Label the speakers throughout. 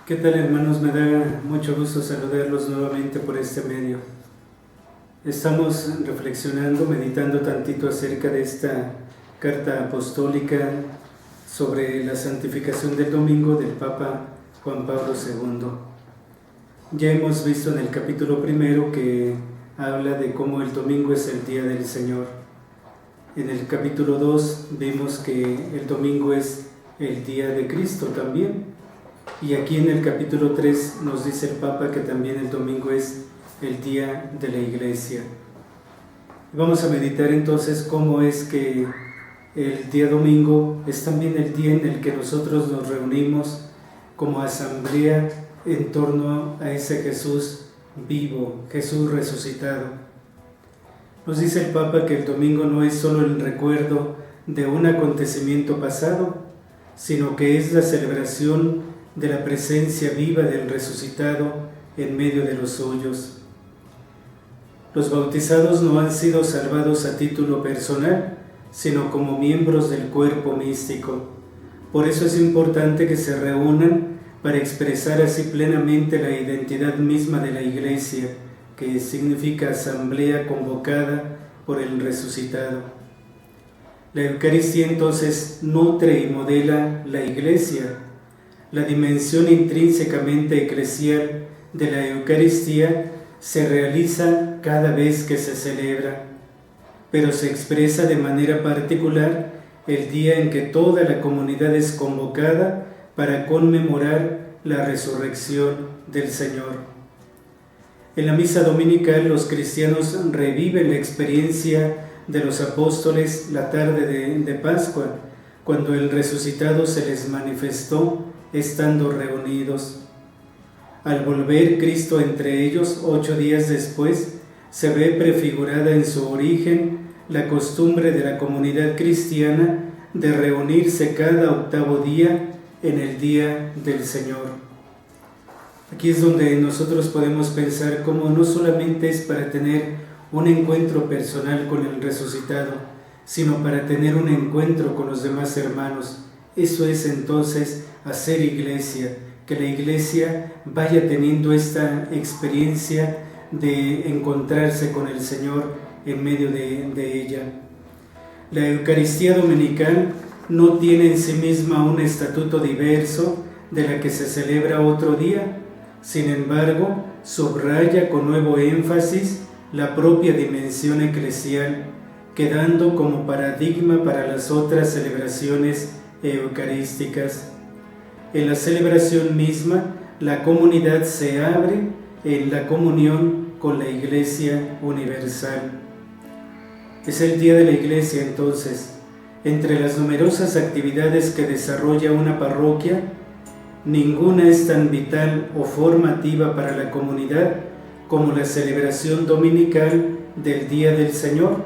Speaker 1: ¿Qué tal, hermanos? Me da mucho gusto saludarlos nuevamente por este medio. Estamos reflexionando, meditando tantito acerca de esta carta apostólica sobre la santificación del domingo del Papa Juan Pablo II. Ya hemos visto en el capítulo primero que habla de cómo el domingo es el día del Señor. En el capítulo 2 vimos que el domingo es el día de Cristo también. Y aquí en el capítulo 3 nos dice el Papa que también el domingo es el día de la Iglesia. Vamos a meditar entonces cómo es que el día domingo es también el día en el que nosotros nos reunimos como asamblea en torno a ese Jesús vivo, Jesús resucitado. Nos dice el Papa que el domingo no es solo el recuerdo de un acontecimiento pasado, sino que es la celebración de la presencia viva del resucitado en medio de los suyos. Los bautizados no han sido salvados a título personal, sino como miembros del cuerpo místico. Por eso es importante que se reúnan para expresar así plenamente la identidad misma de la Iglesia, que significa asamblea convocada por el resucitado. La Eucaristía entonces nutre y modela la Iglesia. La dimensión intrínsecamente eclesial de la Eucaristía se realiza cada vez que se celebra, pero se expresa de manera particular el día en que toda la comunidad es convocada para conmemorar la resurrección del Señor. En la misa dominical los cristianos reviven la experiencia de los apóstoles la tarde de Pascua, cuando el resucitado se les manifestó estando reunidos. Al volver Cristo entre ellos 8 días después, se ve prefigurada en su origen la costumbre de la comunidad cristiana de reunirse cada octavo día en el día del Señor. Aquí es donde nosotros podemos pensar cómo no solamente es para tener un encuentro personal con el resucitado, sino para tener un encuentro con los demás hermanos. Eso es entonces hacer iglesia, que la iglesia vaya teniendo esta experiencia de encontrarse con el Señor en medio de ella. La Eucaristía dominical no tiene en sí misma un estatuto diverso de la que se celebra otro día, sin embargo, subraya con nuevo énfasis la propia dimensión eclesial, quedando como paradigma para las otras celebraciones eucarísticas. En la celebración misma, la comunidad se abre en la comunión con la Iglesia universal. Es el día de la Iglesia entonces. Entre las numerosas actividades que desarrolla una parroquia, ninguna es tan vital o formativa para la comunidad como la celebración dominical del Día del Señor.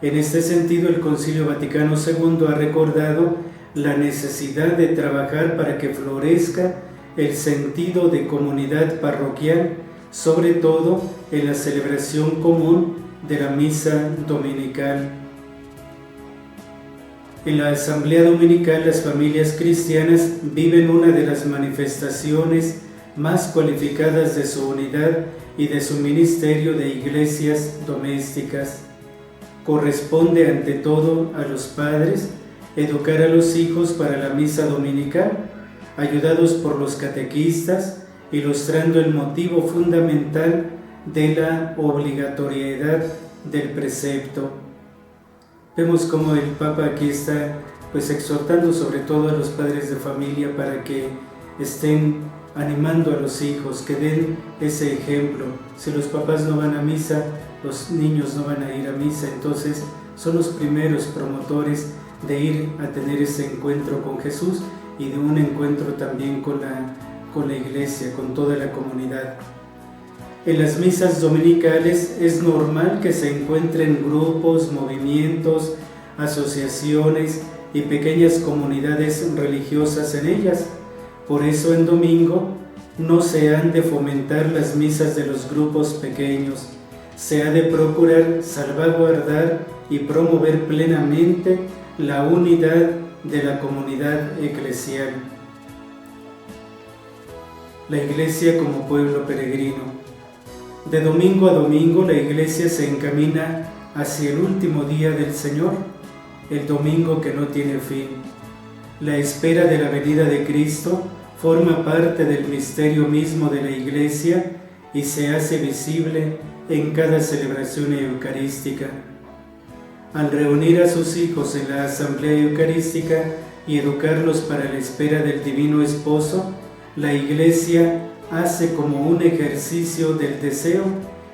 Speaker 1: En este sentido, el Concilio Vaticano II ha recordado la necesidad de trabajar para que florezca el sentido de comunidad parroquial, sobre todo en la celebración común de la misa dominical. En la asamblea dominical, las familias cristianas viven una de las manifestaciones más cualificadas de su unidad y de su ministerio de iglesias domésticas. Corresponde ante todo a los padres educar a los hijos para la misa dominical, ayudados por los catequistas, ilustrando el motivo fundamental de la obligatoriedad del precepto. Vemos cómo el Papa aquí está exhortando sobre todo a los padres de familia para que estén animando a los hijos, que den ese ejemplo. Si los papás no van a misa, los niños no van a ir a misa, entonces son los primeros promotores de ir a tener ese encuentro con Jesús y de un encuentro también con la iglesia, con toda la comunidad. En las misas dominicales es normal que se encuentren grupos, movimientos, asociaciones y pequeñas comunidades religiosas en ellas. Por eso en domingo no se han de fomentar las misas de los grupos pequeños. Se ha de procurar salvaguardar y promover plenamente la unidad de la comunidad eclesial. la Iglesia como pueblo peregrino. De domingo a domingo la Iglesia se encamina hacia el último día del Señor, el domingo que no tiene fin. La espera de la venida de Cristo forma parte del misterio mismo de la Iglesia y se hace visible en cada celebración eucarística. Al reunir a sus hijos en la asamblea eucarística y educarlos para la espera del Divino Esposo, la Iglesia hace como un ejercicio del deseo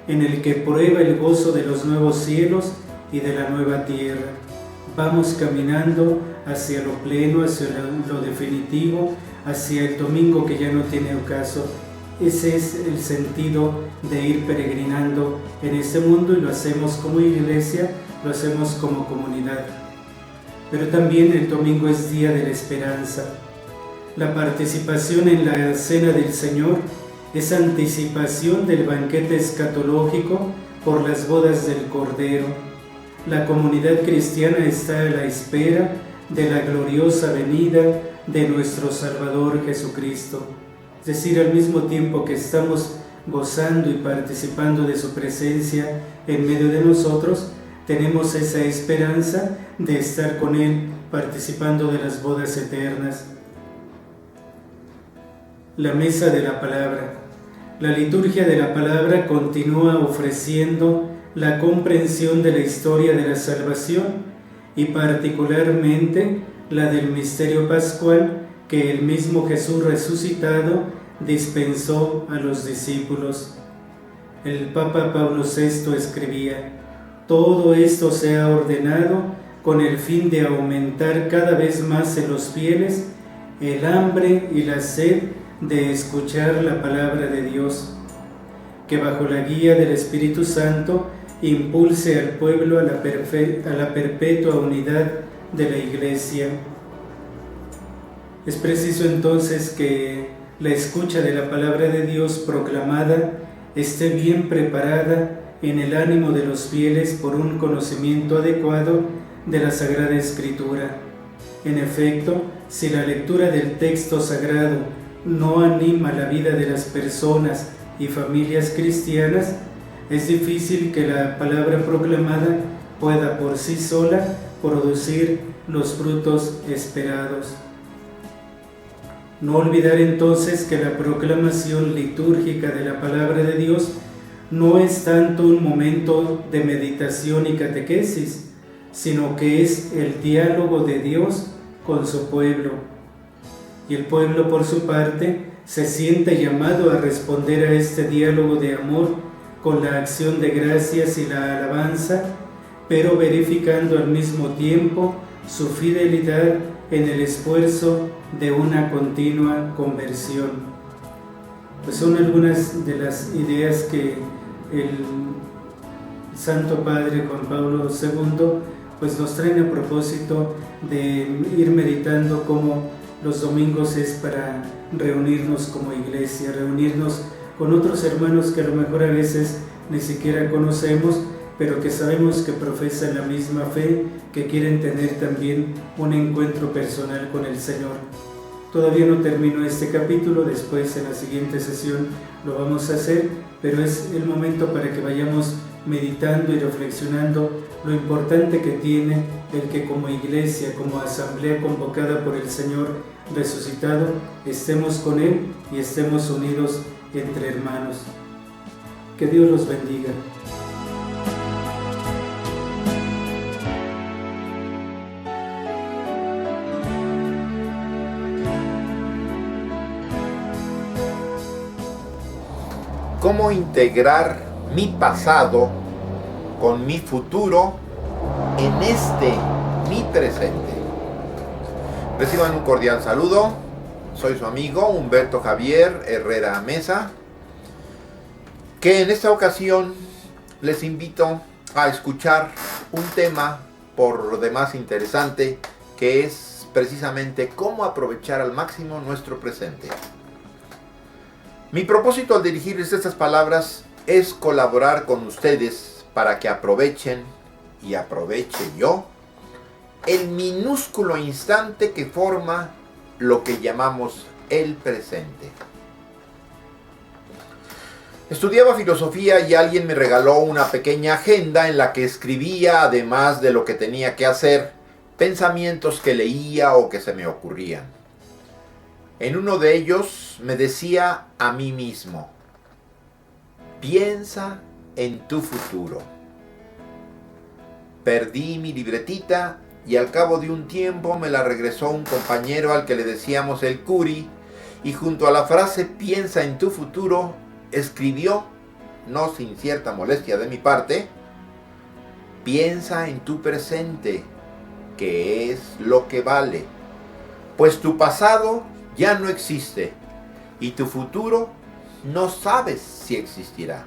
Speaker 1: en el que prueba el gozo de los nuevos cielos y de la nueva tierra. Vamos caminando hacia lo pleno, hacia lo definitivo, hacia el domingo que ya no tiene ocaso. Ese es el sentido de ir peregrinando en este mundo, y lo hacemos como Iglesia, lo hacemos como comunidad. Pero también el domingo es día de la esperanza. La participación en la Cena del Señor es anticipación del banquete escatológico por las bodas del Cordero. La comunidad cristiana está a la espera de la gloriosa venida de nuestro Salvador Jesucristo. Es decir, al mismo tiempo que estamos gozando y participando de su presencia en medio de nosotros, tenemos esa esperanza de estar con Él participando de las bodas eternas. La mesa de la palabra. La liturgia de la palabra continúa ofreciendo la comprensión de la historia de la salvación y particularmente la del misterio pascual que el mismo Jesús resucitado dispensó a los discípulos. El Papa Pablo VI escribía: todo esto se ha ordenado con el fin de aumentar cada vez más en los fieles el hambre y la sed de escuchar la palabra de Dios, que bajo la guía del Espíritu Santo impulse al pueblo a la perpetua unidad de la Iglesia. Es preciso entonces que la escucha de la palabra de Dios proclamada esté bien preparada en el ánimo de los fieles por un conocimiento adecuado de la Sagrada Escritura. En efecto, si la lectura del texto sagrado no anima la vida de las personas y familias cristianas, es difícil que la palabra proclamada pueda por sí sola producir los frutos esperados. No olvidar entonces que la proclamación litúrgica de la palabra de Dios no es tanto un momento de meditación y catequesis, sino que es el diálogo de Dios con su pueblo. Y el pueblo, por su parte, se siente llamado a responder a este diálogo de amor con la acción de gracias y la alabanza, pero verificando al mismo tiempo su fidelidad en el esfuerzo de una continua conversión. Pues son algunas de las ideas que el Santo Padre Juan Pablo II pues nos traen a propósito de ir meditando cómo los domingos es para reunirnos como iglesia, reunirnos con otros hermanos que a lo mejor a veces ni siquiera conocemos, pero que sabemos que profesan la misma fe, que quieren tener también un encuentro personal con el Señor. Todavía no termino este capítulo, después en la siguiente sesión lo vamos a hacer, pero es el momento para que vayamos meditando y reflexionando lo importante que tiene el que como iglesia, como asamblea convocada por el Señor resucitado, estemos con Él y estemos unidos entre hermanos. Que Dios los bendiga.
Speaker 2: ¿Cómo integrar mi pasado con mi futuro en mi presente? Reciban un cordial saludo. Soy su amigo Humberto Javier Herrera Mesa, que en esta ocasión les invito a escuchar un tema por lo demás interesante, que es precisamente cómo aprovechar al máximo nuestro presente. Mi propósito al dirigirles estas palabras es colaborar con ustedes para que aprovechen y aproveche yo el minúsculo instante que forma lo que llamamos el presente. Estudiaba filosofía y alguien me regaló una pequeña agenda en la que escribía, además de lo que tenía que hacer, pensamientos que leía o que se me ocurrían. En uno de ellos me decía a mí mismo: piensa en tu futuro. Perdí mi libretita y al cabo de un tiempo me la regresó un compañero al que le decíamos el Curi, y junto a la frase piensa en tu futuro escribió, no sin cierta molestia de mi parte: piensa en tu presente, que es lo que vale, pues tu pasado ya no existe y tu futuro no sabes si existirá.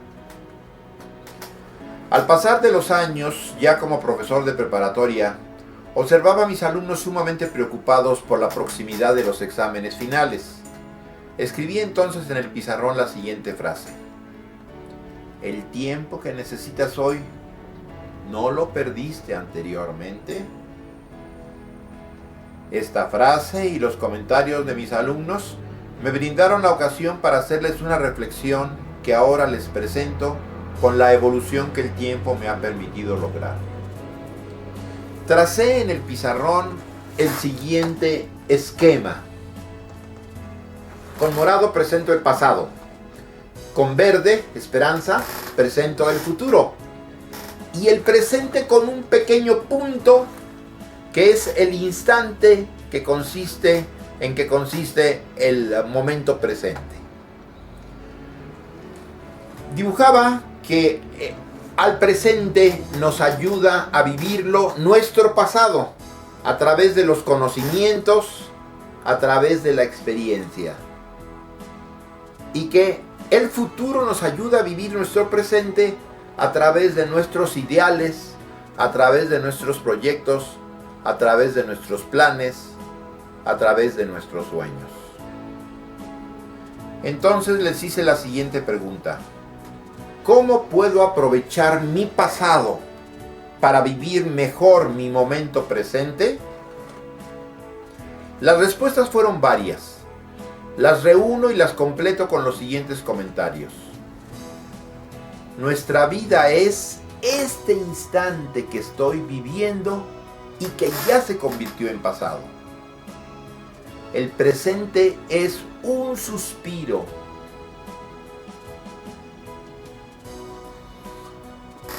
Speaker 2: Al pasar de los años, ya como profesor de preparatoria, observaba a mis alumnos sumamente preocupados por la proximidad de los exámenes finales. Escribí entonces en el pizarrón la siguiente frase: el tiempo que necesitas hoy, ¿no lo perdiste anteriormente? Esta frase y los comentarios de mis alumnos me brindaron la ocasión para hacerles una reflexión que ahora les presento con la evolución que el tiempo me ha permitido lograr. Tracé en el pizarrón el siguiente esquema. Con morado presento el pasado. Con verde, esperanza, presento el futuro. Y el presente con un pequeño punto que es el instante que consiste el momento presente. Dibujaba que al presente nos ayuda a vivirlo nuestro pasado a través de los conocimientos, a través de la experiencia, y que el futuro nos ayuda a vivir nuestro presente a través de nuestros ideales, a través de nuestros proyectos, a través de nuestros planes, a través de nuestros sueños. Entonces les hice la siguiente pregunta: ¿cómo puedo aprovechar mi pasado para vivir mejor mi momento presente? Las respuestas fueron varias. Las reúno y las completo con los siguientes comentarios. Nuestra vida es este instante que estoy viviendo y que ya se convirtió en pasado. El presente es un suspiro.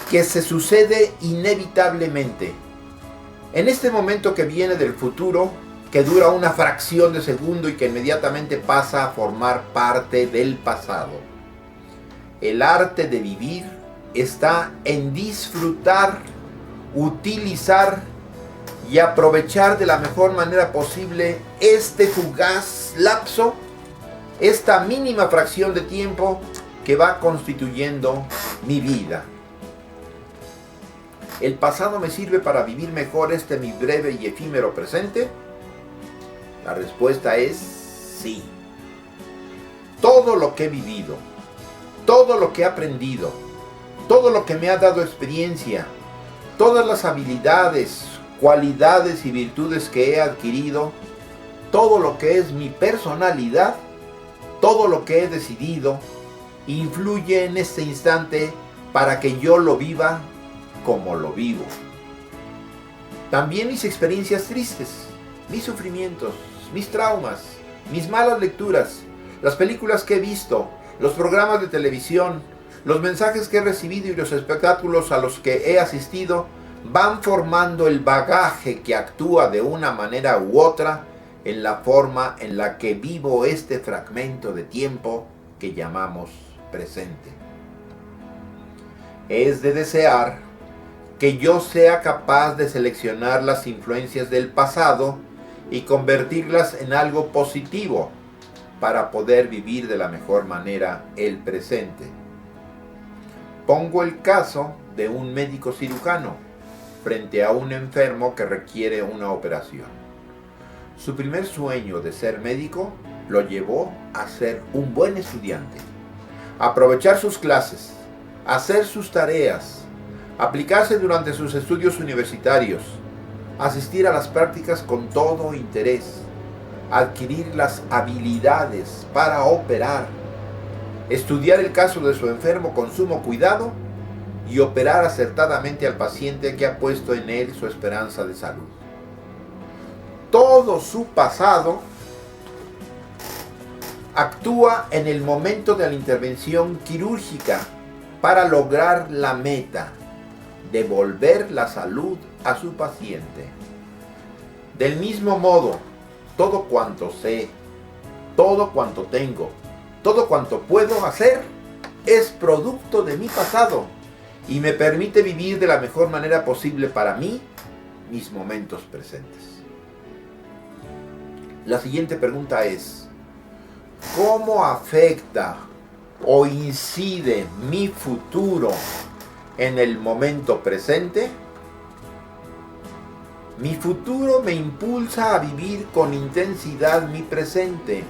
Speaker 2: Que se sucede inevitablemente. En este momento que viene del futuro, que dura una fracción de segundo y que inmediatamente pasa a formar parte del pasado. El arte de vivir está en disfrutar, utilizar y aprovechar de la mejor manera posible este fugaz lapso, esta mínima fracción de tiempo que va constituyendo mi vida. ¿El pasado me sirve para vivir mejor mi breve y efímero presente? La respuesta es sí. Todo lo que he vivido, todo lo que he aprendido, todo lo que me ha dado experiencia, todas las habilidades, cualidades y virtudes que he adquirido, todo lo que es mi personalidad, todo lo que he decidido, influye en este instante para que yo lo viva como lo vivo. También mis experiencias tristes, mis sufrimientos, mis traumas, mis malas lecturas, las películas que he visto, los programas de televisión, los mensajes que he recibido y los espectáculos a los que he asistido van formando el bagaje que actúa de una manera u otra en la forma en la que vivo este fragmento de tiempo que llamamos presente. Es de desear que yo sea capaz de seleccionar las influencias del pasado y convertirlas en algo positivo para poder vivir de la mejor manera el presente. Pongo el caso de un médico cirujano frente a un enfermo que requiere una operación. Su primer sueño de ser médico lo llevó a ser un buen estudiante, aprovechar sus clases, hacer sus tareas, aplicarse durante sus estudios universitarios, asistir a las prácticas con todo interés, adquirir las habilidades para operar, estudiar el caso de su enfermo con sumo cuidado y operar acertadamente al paciente que ha puesto en él su esperanza de salud. Todo su pasado actúa en el momento de la intervención quirúrgica para lograr la meta, devolver la salud a su paciente. Del mismo modo, todo cuanto sé, todo cuanto tengo, todo cuanto puedo hacer es producto de mi pasado y me permite vivir de la mejor manera posible para mí mis momentos presentes. La siguiente pregunta es: ¿cómo afecta o incide mi futuro en el momento presente? Mi futuro me impulsa a vivir con intensidad mi presente,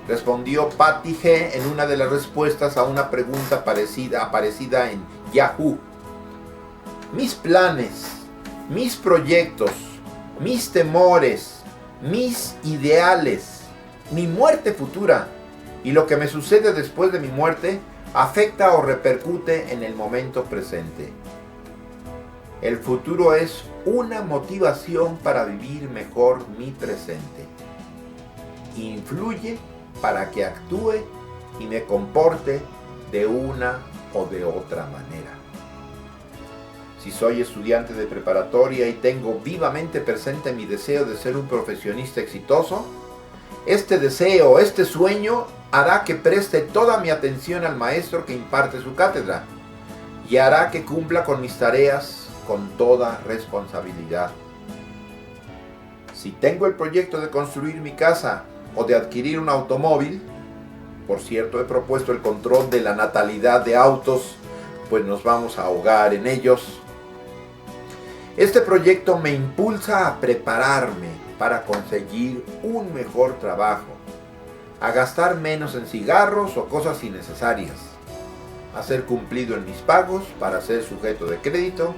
Speaker 2: respondió Patty G. en una de las respuestas a una pregunta aparecida en Yahoo. Mis planes, mis proyectos, mis temores, mis ideales, mi muerte futura y lo que me sucede después de mi muerte afecta o repercute en el momento presente. El futuro es una motivación para vivir mejor mi presente. Influye para que actúe y me comporte de una o de otra manera. Si soy estudiante de preparatoria y tengo vivamente presente mi deseo de ser un profesionista exitoso, este deseo, este sueño hará que preste toda mi atención al maestro que imparte su cátedra y hará que cumpla con mis tareas con toda responsabilidad. Si tengo el proyecto de construir mi casa o de adquirir un automóvil, por cierto, he propuesto el control de la natalidad de autos, pues nos vamos a ahogar en ellos. Este proyecto me impulsa a prepararme para conseguir un mejor trabajo, a gastar menos en cigarros o cosas innecesarias, a ser cumplido en mis pagos para ser sujeto de crédito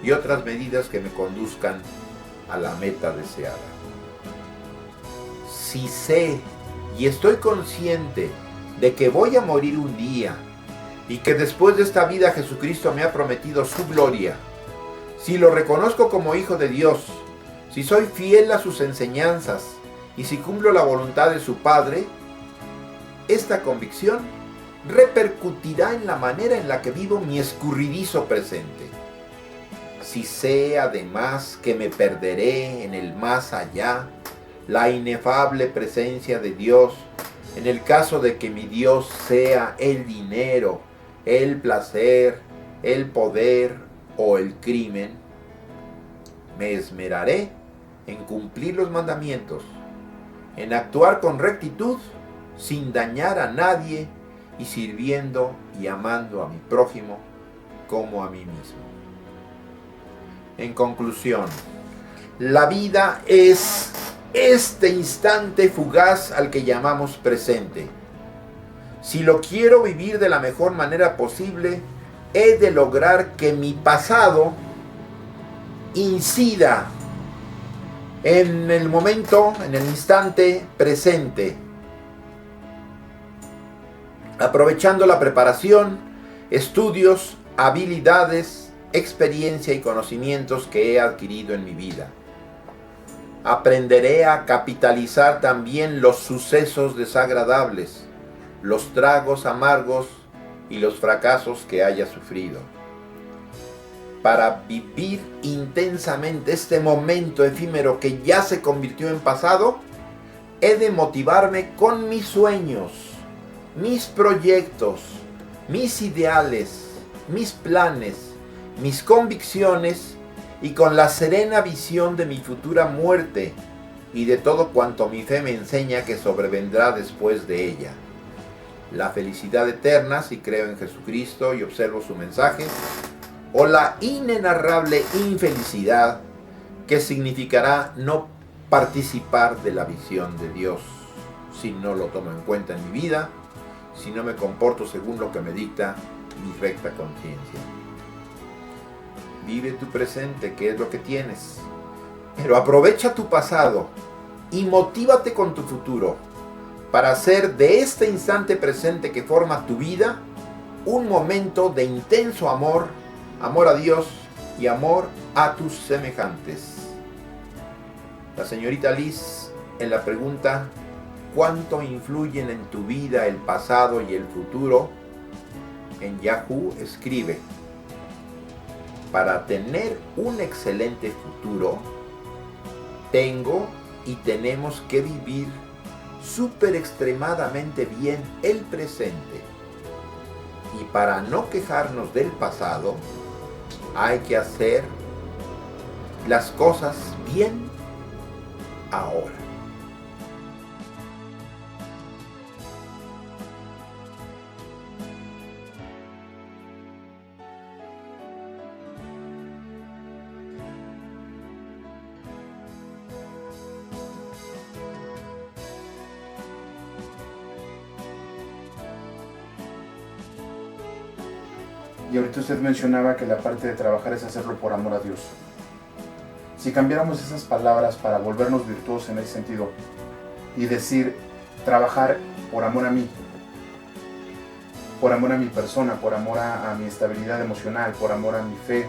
Speaker 2: y otras medidas que me conduzcan a la meta deseada. Si sé y estoy consciente de que voy a morir un día y que después de esta vida Jesucristo me ha prometido su gloria, si lo reconozco como hijo de Dios, si soy fiel a sus enseñanzas y si cumplo la voluntad de su Padre, esta convicción repercutirá en la manera en la que vivo mi escurridizo presente. Si sé además que me perderé en el más allá, la inefable presencia de Dios, en el caso de que mi Dios sea el dinero, el placer, el poder o el crimen, me esmeraré en cumplir los mandamientos, en actuar con rectitud, sin dañar a nadie y sirviendo y amando a mi prójimo como a mí mismo. En conclusión, la vida es este instante fugaz al que llamamos presente. Si lo quiero vivir de la mejor manera posible, he de lograr que mi pasado incida en el momento, en el instante presente, aprovechando la preparación, estudios, habilidades, experiencia y conocimientos que he adquirido en mi vida. Aprenderé a capitalizar también los sucesos desagradables, los tragos amargos y los fracasos que haya sufrido. Para vivir intensamente este momento efímero que ya se convirtió en pasado, he de motivarme con mis sueños, mis proyectos, mis ideales, mis planes, mis convicciones y con la serena visión de mi futura muerte y de todo cuanto mi fe me enseña que sobrevendrá después de ella. La felicidad eterna si creo en Jesucristo y observo su mensaje, o la inenarrable infelicidad que significará no participar de la visión de Dios si no lo tomo en cuenta en mi vida, si no me comporto según lo que me dicta mi recta conciencia. Vive tu presente, que es lo que tienes, pero aprovecha tu pasado y motívate con tu futuro, para hacer de este instante presente que forma tu vida un momento de intenso amor, amor a Dios y amor a tus semejantes. La señorita Liz, en la pregunta ¿cuánto influyen en tu vida el pasado y el futuro?, en Yahoo escribe: para tener un excelente futuro, tengo y tenemos que vivir súper extremadamente bien el presente. Y para no quejarnos del pasado, hay que hacer las cosas bien ahora.
Speaker 3: Y ahorita usted mencionaba que la parte de trabajar es hacerlo por amor a Dios. Si cambiáramos esas palabras para volvernos virtuosos en ese sentido y decir trabajar por amor a mí, por amor a mi persona, por amor a mi estabilidad emocional, por amor a mi fe,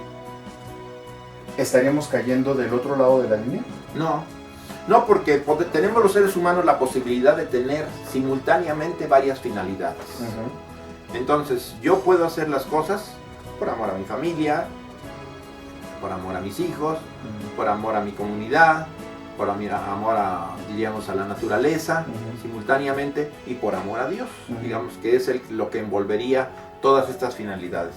Speaker 3: ¿estaríamos cayendo del otro lado de la línea?
Speaker 2: No, porque tenemos los seres humanos la posibilidad de tener simultáneamente varias finalidades. Entonces, yo puedo hacer las cosas por amor a mi familia, por amor a mis hijos, por amor a mi comunidad, por amor a, diríamos, a la naturaleza, simultáneamente, y por amor a Dios, digamos, que es lo que envolvería todas estas finalidades.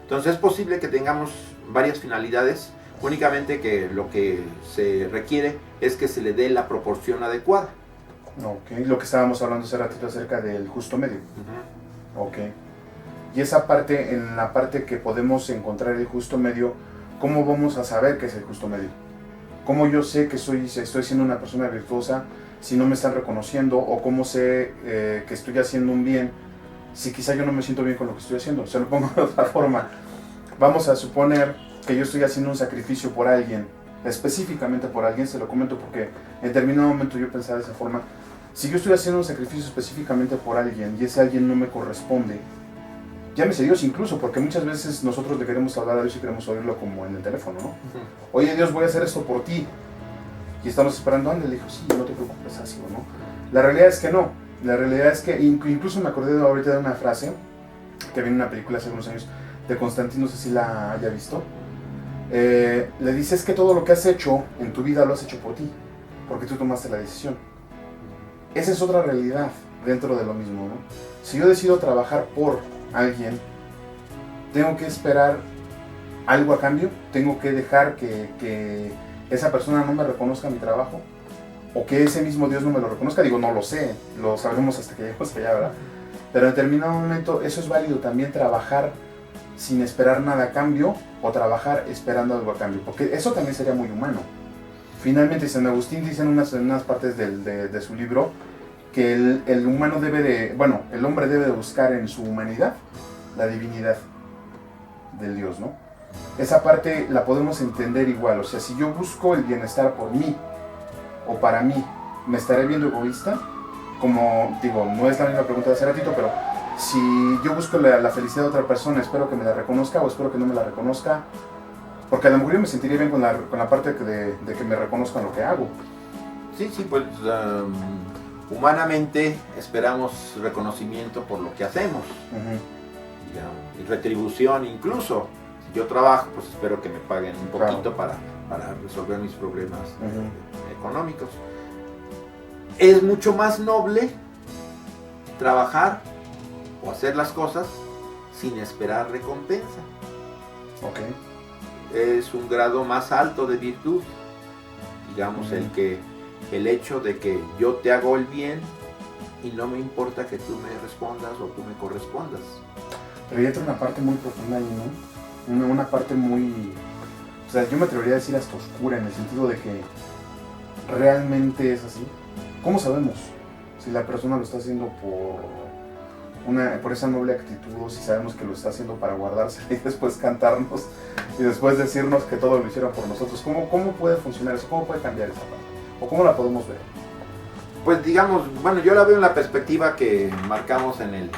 Speaker 2: Entonces, es posible que tengamos varias finalidades, únicamente que lo que se requiere es que se le dé la proporción adecuada.
Speaker 3: Ok, lo que estábamos hablando hace ratito acerca del justo medio. Ok. Y esa parte, en la parte que podemos encontrar el justo medio, ¿cómo vamos a saber qué es el justo medio? ¿Cómo yo sé que estoy siendo una persona virtuosa si no me están reconociendo? ¿O cómo sé que estoy haciendo un bien si quizá yo no me siento bien con lo que estoy haciendo? Se lo pongo de otra forma. Vamos a suponer que yo estoy haciendo un sacrificio por alguien, específicamente por alguien, se lo comento porque en determinado momento yo pensaba de esa forma. Si yo estoy haciendo un sacrificio específicamente por alguien y ese alguien no me corresponde, llámese Dios incluso, porque muchas veces nosotros le queremos hablar a Dios y queremos oírlo como en el teléfono, ¿no? Oye Dios, voy a hacer esto por ti. Y estamos esperando, le dijo, sí, no te preocupes, así o no. La realidad es que no. La realidad es que, incluso me acordé ahorita de una frase que vi en una película hace unos años de Constantino, no sé si la haya visto. Le dices que todo lo que has hecho en tu vida lo has hecho por ti, porque tú tomaste la decisión. Esa es otra realidad dentro de lo mismo, ¿no? Si yo decido trabajar por alguien, tengo que esperar algo a cambio, tengo que dejar que esa persona no me reconozca mi trabajo, o que ese mismo Dios no me lo reconozca. Digo, no lo sé, lo sabremos hasta que lleguemos allá, ¿verdad? Pero en determinado momento eso es válido también, trabajar sin esperar nada a cambio, o trabajar esperando algo a cambio, porque eso también sería muy humano. Finalmente San Agustín dice en unas partes de su libro que el humano el hombre debe de buscar en su humanidad la divinidad del Dios, ¿no? Esa parte la podemos entender igual. O sea, si yo busco el bienestar por mí o para mí, ¿me estaré viendo egoísta? Como digo, no es la misma pregunta de hace ratito, pero si yo busco la felicidad de otra persona, espero que me la reconozca o espero que no me la reconozca, porque a lo mejor yo me sentiría bien con la parte de que me reconozcan lo que hago.
Speaker 2: Sí, pues humanamente esperamos reconocimiento por lo que hacemos, y retribución incluso. Si yo trabajo, pues espero que me paguen un poquito, claro, para resolver mis problemas económicos. Es mucho más noble trabajar o hacer las cosas sin esperar recompensa.
Speaker 3: Okay.
Speaker 2: Es un grado más alto de virtud, digamos, el hecho de que yo te hago el bien y no me importa que tú me respondas o tú me correspondas.
Speaker 3: Pero ya entra una parte muy profunda ahí, ¿no? Una parte muy, o sea, yo me atrevería a decir hasta oscura, en el sentido de que realmente es así. ¿Cómo sabemos si la persona lo está haciendo por esa noble actitud, o si sabemos que lo está haciendo para guardarse y después cantarnos y después decirnos que todo lo hicieron por nosotros? ¿Cómo puede funcionar eso? ¿Cómo puede cambiar esa parte? ¿O cómo la podemos ver?
Speaker 2: Pues digamos, bueno, yo la veo en la perspectiva que marcamos en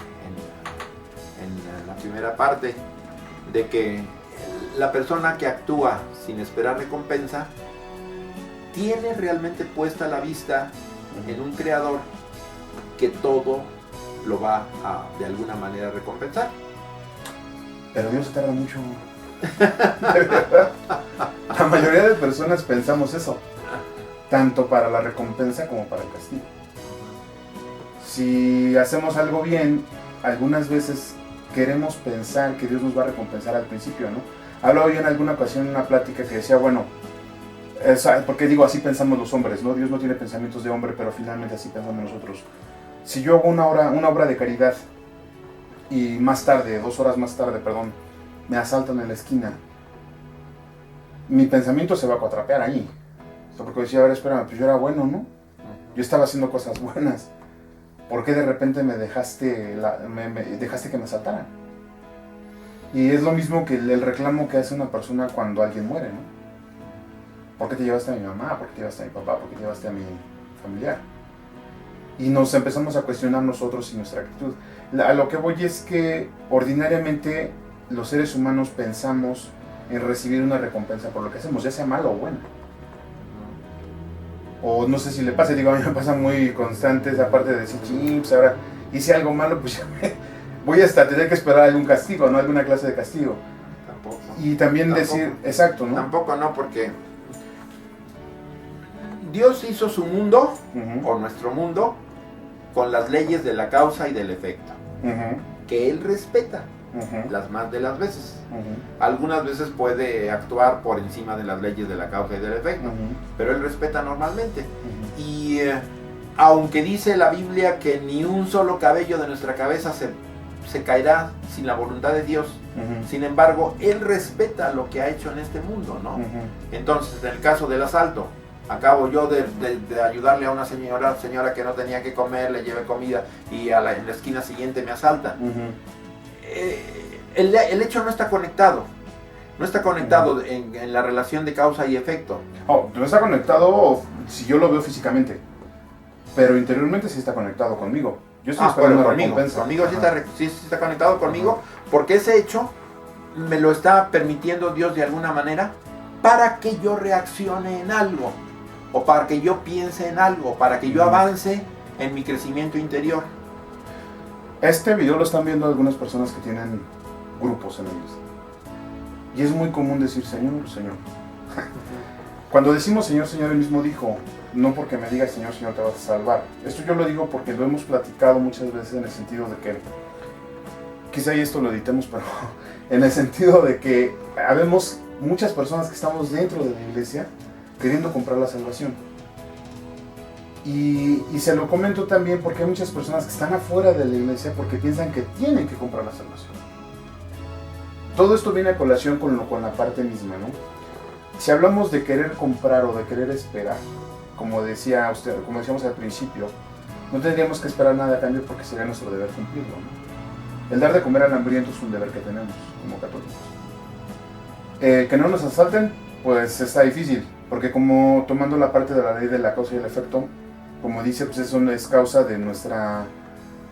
Speaker 2: la primera parte, de que la persona que actúa sin esperar recompensa tiene realmente puesta la vista en un creador que todo lo va a de alguna manera recompensar.
Speaker 3: Pero Dios se tarda mucho. De verdad. La mayoría de personas pensamos eso, tanto para la recompensa como para el castigo. Si hacemos algo bien, algunas veces queremos pensar que Dios nos va a recompensar al principio, ¿no? Hablaba yo en alguna ocasión en una plática que decía, bueno, porque digo, así pensamos los hombres, ¿no? Dios no tiene pensamientos de hombre, pero finalmente así pensamos nosotros. Si yo hago una obra de caridad y más tarde, 2 horas más tarde, perdón, me asaltan en la esquina, mi pensamiento se va a cuatrapear ahí. Porque decía, a ver, espérame, pues yo era bueno, ¿no? Yo estaba haciendo cosas buenas. ¿Por qué de repente me dejaste que me asaltaran? Y es lo mismo que el reclamo que hace una persona cuando alguien muere, ¿no? ¿Por qué te llevaste a mi mamá? ¿Por qué te llevaste a mi papá? ¿Por qué te llevaste a mi familiar? Y nos empezamos a cuestionar nosotros y nuestra actitud. A lo que voy es que ordinariamente los seres humanos pensamos en recibir una recompensa por lo que hacemos, ya sea malo o bueno. O no sé si le pasa, digo, a mí me pasa muy constante esa parte de decir, pues ahora hice algo malo, pues ya voy hasta tener que esperar algún castigo, ¿no? Alguna clase de castigo.
Speaker 2: Tampoco.
Speaker 3: Y también decir, exacto, ¿no?
Speaker 2: Tampoco no, porque Dios hizo su mundo, o nuestro mundo, con las leyes de la causa y del efecto, que Él respeta las más de las veces. Algunas veces puede actuar por encima de las leyes de la causa y del efecto, pero Él respeta normalmente. Y aunque dice la Biblia que ni un solo cabello de nuestra cabeza se caerá sin la voluntad de Dios, sin embargo, Él respeta lo que ha hecho en este mundo, ¿no? Entonces, en el caso del asalto, acabo yo de ayudarle a una señora que no tenía que comer, le llevé comida y en la esquina siguiente me asaltan. El hecho no está conectado. No está conectado en la relación de causa y efecto.
Speaker 3: No está conectado si yo lo veo físicamente, pero interiormente sí está conectado conmigo. Yo estoy esperando una recompensa.
Speaker 2: Conmigo sí está conectado conmigo, porque ese hecho me lo está permitiendo Dios de alguna manera para que yo reaccione en algo, o para que yo piense en algo, para que yo avance en mi crecimiento interior.
Speaker 3: Este video lo están viendo algunas personas que tienen grupos en la iglesia. Y es muy común decir, Señor, Señor. Cuando decimos Señor, Señor, Él mismo dijo, no porque me digas Señor, Señor, te vas a salvar. Esto yo lo digo porque lo hemos platicado muchas veces en el sentido de que, quizá y esto lo editemos, pero en el sentido de que habemos muchas personas que estamos dentro de la iglesia queriendo comprar la salvación. Y se lo comento también porque hay muchas personas que están afuera de la iglesia porque piensan que tienen que comprar la salvación. Todo esto viene a colación con la parte misma, ¿no? Si hablamos de querer comprar o de querer esperar, como decíamos al principio, no tendríamos que esperar nada a cambio porque sería nuestro deber cumplirlo, ¿no? El dar de comer al hambriento es un deber que tenemos como católicos. Que no nos asalten, pues está difícil, porque como tomando la parte de la ley de la causa y el efecto, como dice, pues eso no es causa de nuestra,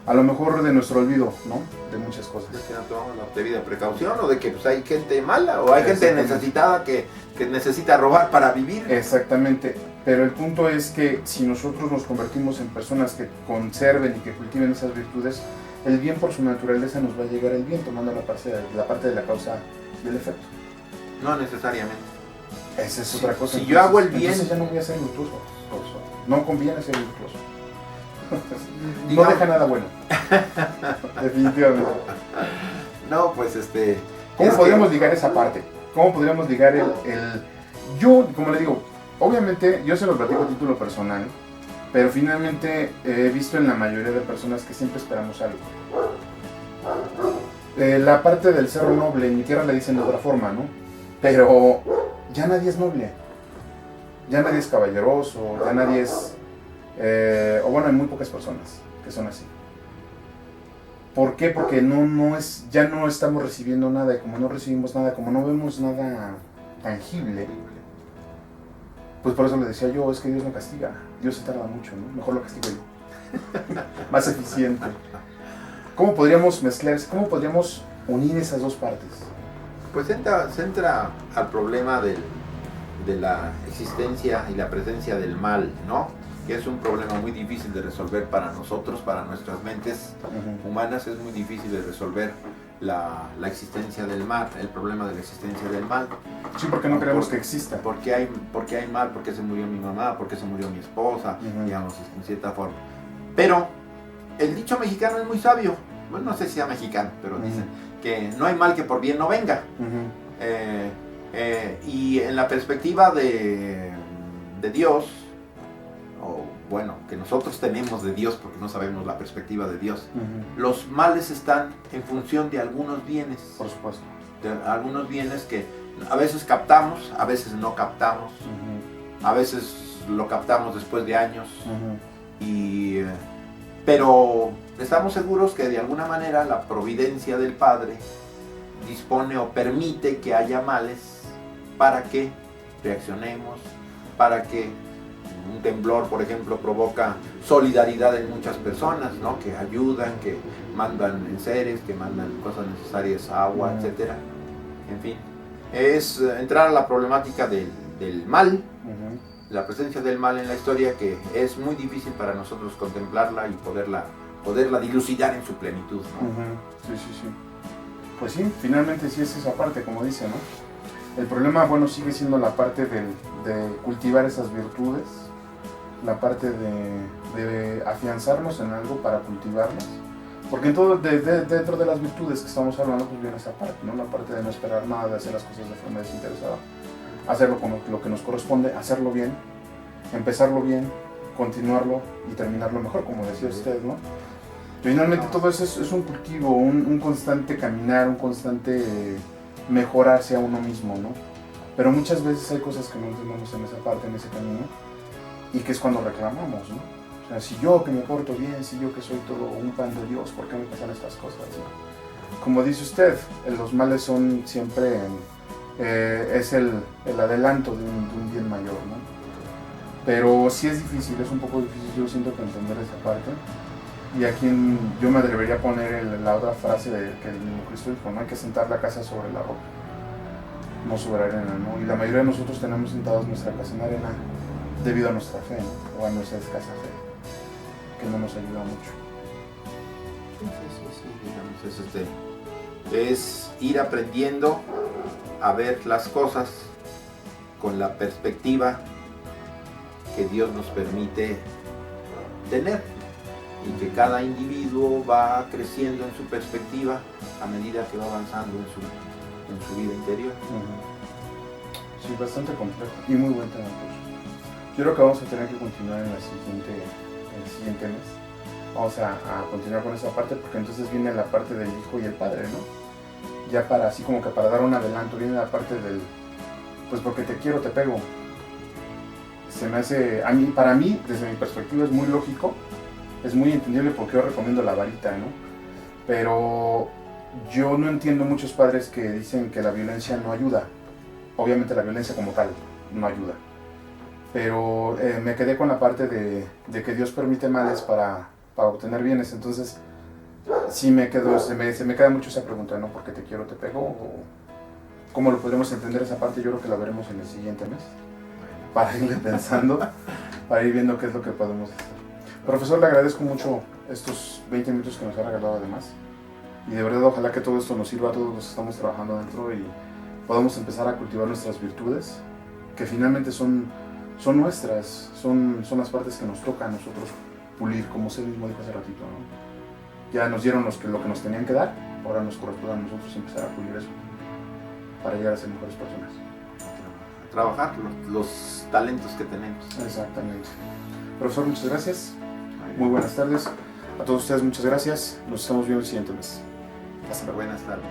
Speaker 3: a lo mejor de nuestro olvido, ¿no? De muchas cosas.
Speaker 2: De que no tomamos la debida precaución, o de que pues, hay gente mala, o hay gente necesitada que necesita robar para vivir.
Speaker 3: Exactamente, pero el punto es que si nosotros nos convertimos en personas que conserven y que cultiven esas virtudes, el bien por su naturaleza nos va a llegar el bien, tomando la parte de la causa y el efecto.
Speaker 2: No necesariamente.
Speaker 3: Esa es otra cosa.
Speaker 2: Si yo hago el bien,
Speaker 3: entonces ya no voy a ser virtuoso. No conviene ser virtuoso.
Speaker 2: Digamos,
Speaker 3: no deja nada bueno. Definitivamente.
Speaker 2: No, pues
Speaker 3: ¿Cómo podríamos ligar esa parte? ¿Cómo podríamos ligar yo, como le digo, obviamente yo se lo platico a título personal, pero finalmente he visto en la mayoría de personas que siempre esperamos algo. La parte del ser noble, en mi tierra le dicen de otra forma, ¿no? Pero ya nadie es noble. Ya nadie es caballeroso, ya nadie es... o bueno, hay muy pocas personas que son así. ¿Por qué? Porque ya no estamos recibiendo nada, y como no recibimos nada, como no vemos nada tangible, pues por eso le decía yo, es que Dios no castiga. Dios se tarda mucho, ¿no? Mejor lo castigo yo. Más eficiente. ¿Cómo podríamos mezclar, cómo podríamos unir esas dos partes?
Speaker 2: Pues se entra al problema de la existencia y la presencia del mal, ¿no? Que es un problema muy difícil de resolver para nosotros, para nuestras mentes humanas. Es muy difícil de resolver la existencia del mal, el problema de la existencia del mal.
Speaker 3: Sí, porque no creemos que exista.
Speaker 2: Porque hay mal, porque se murió mi mamá, porque se murió mi esposa, digamos, en cierta forma. Pero el dicho mexicano es muy sabio. Bueno, no sé si sea mexicano, pero dicen que no hay mal que por bien no venga. Y en la perspectiva de Dios, o bueno, que nosotros tenemos de Dios, porque no sabemos la perspectiva de Dios, los males están en función de algunos bienes.
Speaker 3: Por supuesto.
Speaker 2: De algunos bienes que a veces captamos, a veces no captamos, a veces lo captamos después de años, pero estamos seguros que de alguna manera la providencia del Padre dispone o permite que haya males para que reaccionemos, para que un temblor, por ejemplo, provoca solidaridad en muchas personas, ¿no? Que ayudan, que mandan enseres, que mandan cosas necesarias, agua, etcétera. En fin, es entrar a la problemática del mal, la presencia del mal en la historia, que es muy difícil para nosotros contemplarla y poderla dilucidar en su plenitud, ¿no?
Speaker 3: Sí. Pues sí, finalmente sí es esa parte, como dice, ¿no? El problema, bueno, sigue siendo la parte de cultivar esas virtudes, la parte de afianzarnos en algo para cultivarlas, porque en todo, dentro de las virtudes que estamos hablando, pues viene esa parte, ¿no? La parte de no esperar nada, de hacer las cosas de forma desinteresada, hacerlo con lo que nos corresponde, hacerlo bien, empezarlo bien, continuarlo y terminarlo mejor, como decía usted, ¿no? Finalmente todo eso es un cultivo, un constante caminar, un constante mejorarse a uno mismo, ¿no? Pero muchas veces hay cosas que no entendemos en esa parte, en ese camino, y que es cuando reclamamos, ¿no? O sea, si yo que me porto bien, si yo que soy todo un pan de Dios, ¿por qué me pasan estas cosas, ¿no? Como dice usted, los males son siempre, es el adelanto de un bien mayor, ¿no? Pero sí es difícil, es un poco difícil, yo siento, que entender esa parte. Y aquí yo me atrevería a poner la otra frase que el mismo Cristo dijo, no hay que sentar la casa sobre la roca, no sobre arena, ¿no? Y la mayoría de nosotros tenemos sentados nuestra casa en arena debido a nuestra fe, ¿no? O a nuestra escasa fe, que no nos ayuda mucho.
Speaker 2: Sí, digamos, es ir aprendiendo a ver las cosas con la perspectiva que Dios nos permite tener, y que cada individuo va creciendo en su perspectiva a medida que va avanzando en su vida interior.
Speaker 3: Sí, bastante complejo y muy buen tema. Yo creo que vamos a tener que continuar en el siguiente mes. Vamos a continuar con esa parte, porque entonces viene la parte del hijo y el padre, ¿no? Ya para, así como que para dar un adelanto, viene la parte del, pues porque te quiero, te pego. Se me hace, para mí, desde mi perspectiva, es muy lógico, es muy entendible, porque yo recomiendo la varita, ¿no? Pero yo no entiendo muchos padres que dicen que la violencia no ayuda. Obviamente la violencia como tal no ayuda. Pero me quedé con la parte de que Dios permite males para obtener bienes. Entonces, sí se me queda mucho esa pregunta, ¿no? ¿Por qué te quiero, te pego? ¿O cómo lo podremos entender esa parte? Yo creo que la veremos en el siguiente mes, para irle pensando, para ir viendo qué es lo que podemos hacer. Profesor, le agradezco mucho estos 20 minutos que nos ha regalado además. Y de verdad, ojalá que todo esto nos sirva a todos los que estamos trabajando dentro y podamos empezar a cultivar nuestras virtudes, que finalmente son nuestras, son las partes que nos toca a nosotros pulir, como usted mismo dijo hace ratito, ¿no? Ya nos dieron lo que nos tenían que dar, ahora nos corresponde a nosotros empezar a pulir eso, para llegar a ser mejores personas.
Speaker 2: Trabajar los talentos que tenemos.
Speaker 3: Exactamente. Profesor, muchas gracias. Muy buenas tardes. A todos ustedes, muchas gracias. Nos estamos viendo el siguiente mes.
Speaker 2: Hasta luego. Buenas tardes.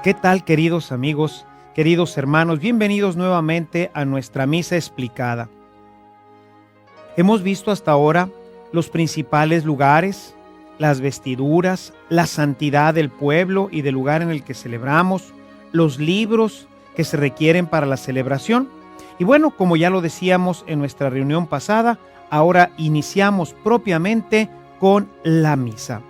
Speaker 4: ¿Qué tal, queridos amigos, queridos hermanos? Bienvenidos nuevamente a nuestra misa explicada. Hemos visto hasta ahora los principales lugares, las vestiduras, la santidad del pueblo y del lugar en el que celebramos, los libros que se requieren para la celebración. Y bueno, como ya lo decíamos en nuestra reunión pasada, ahora iniciamos propiamente con la misa.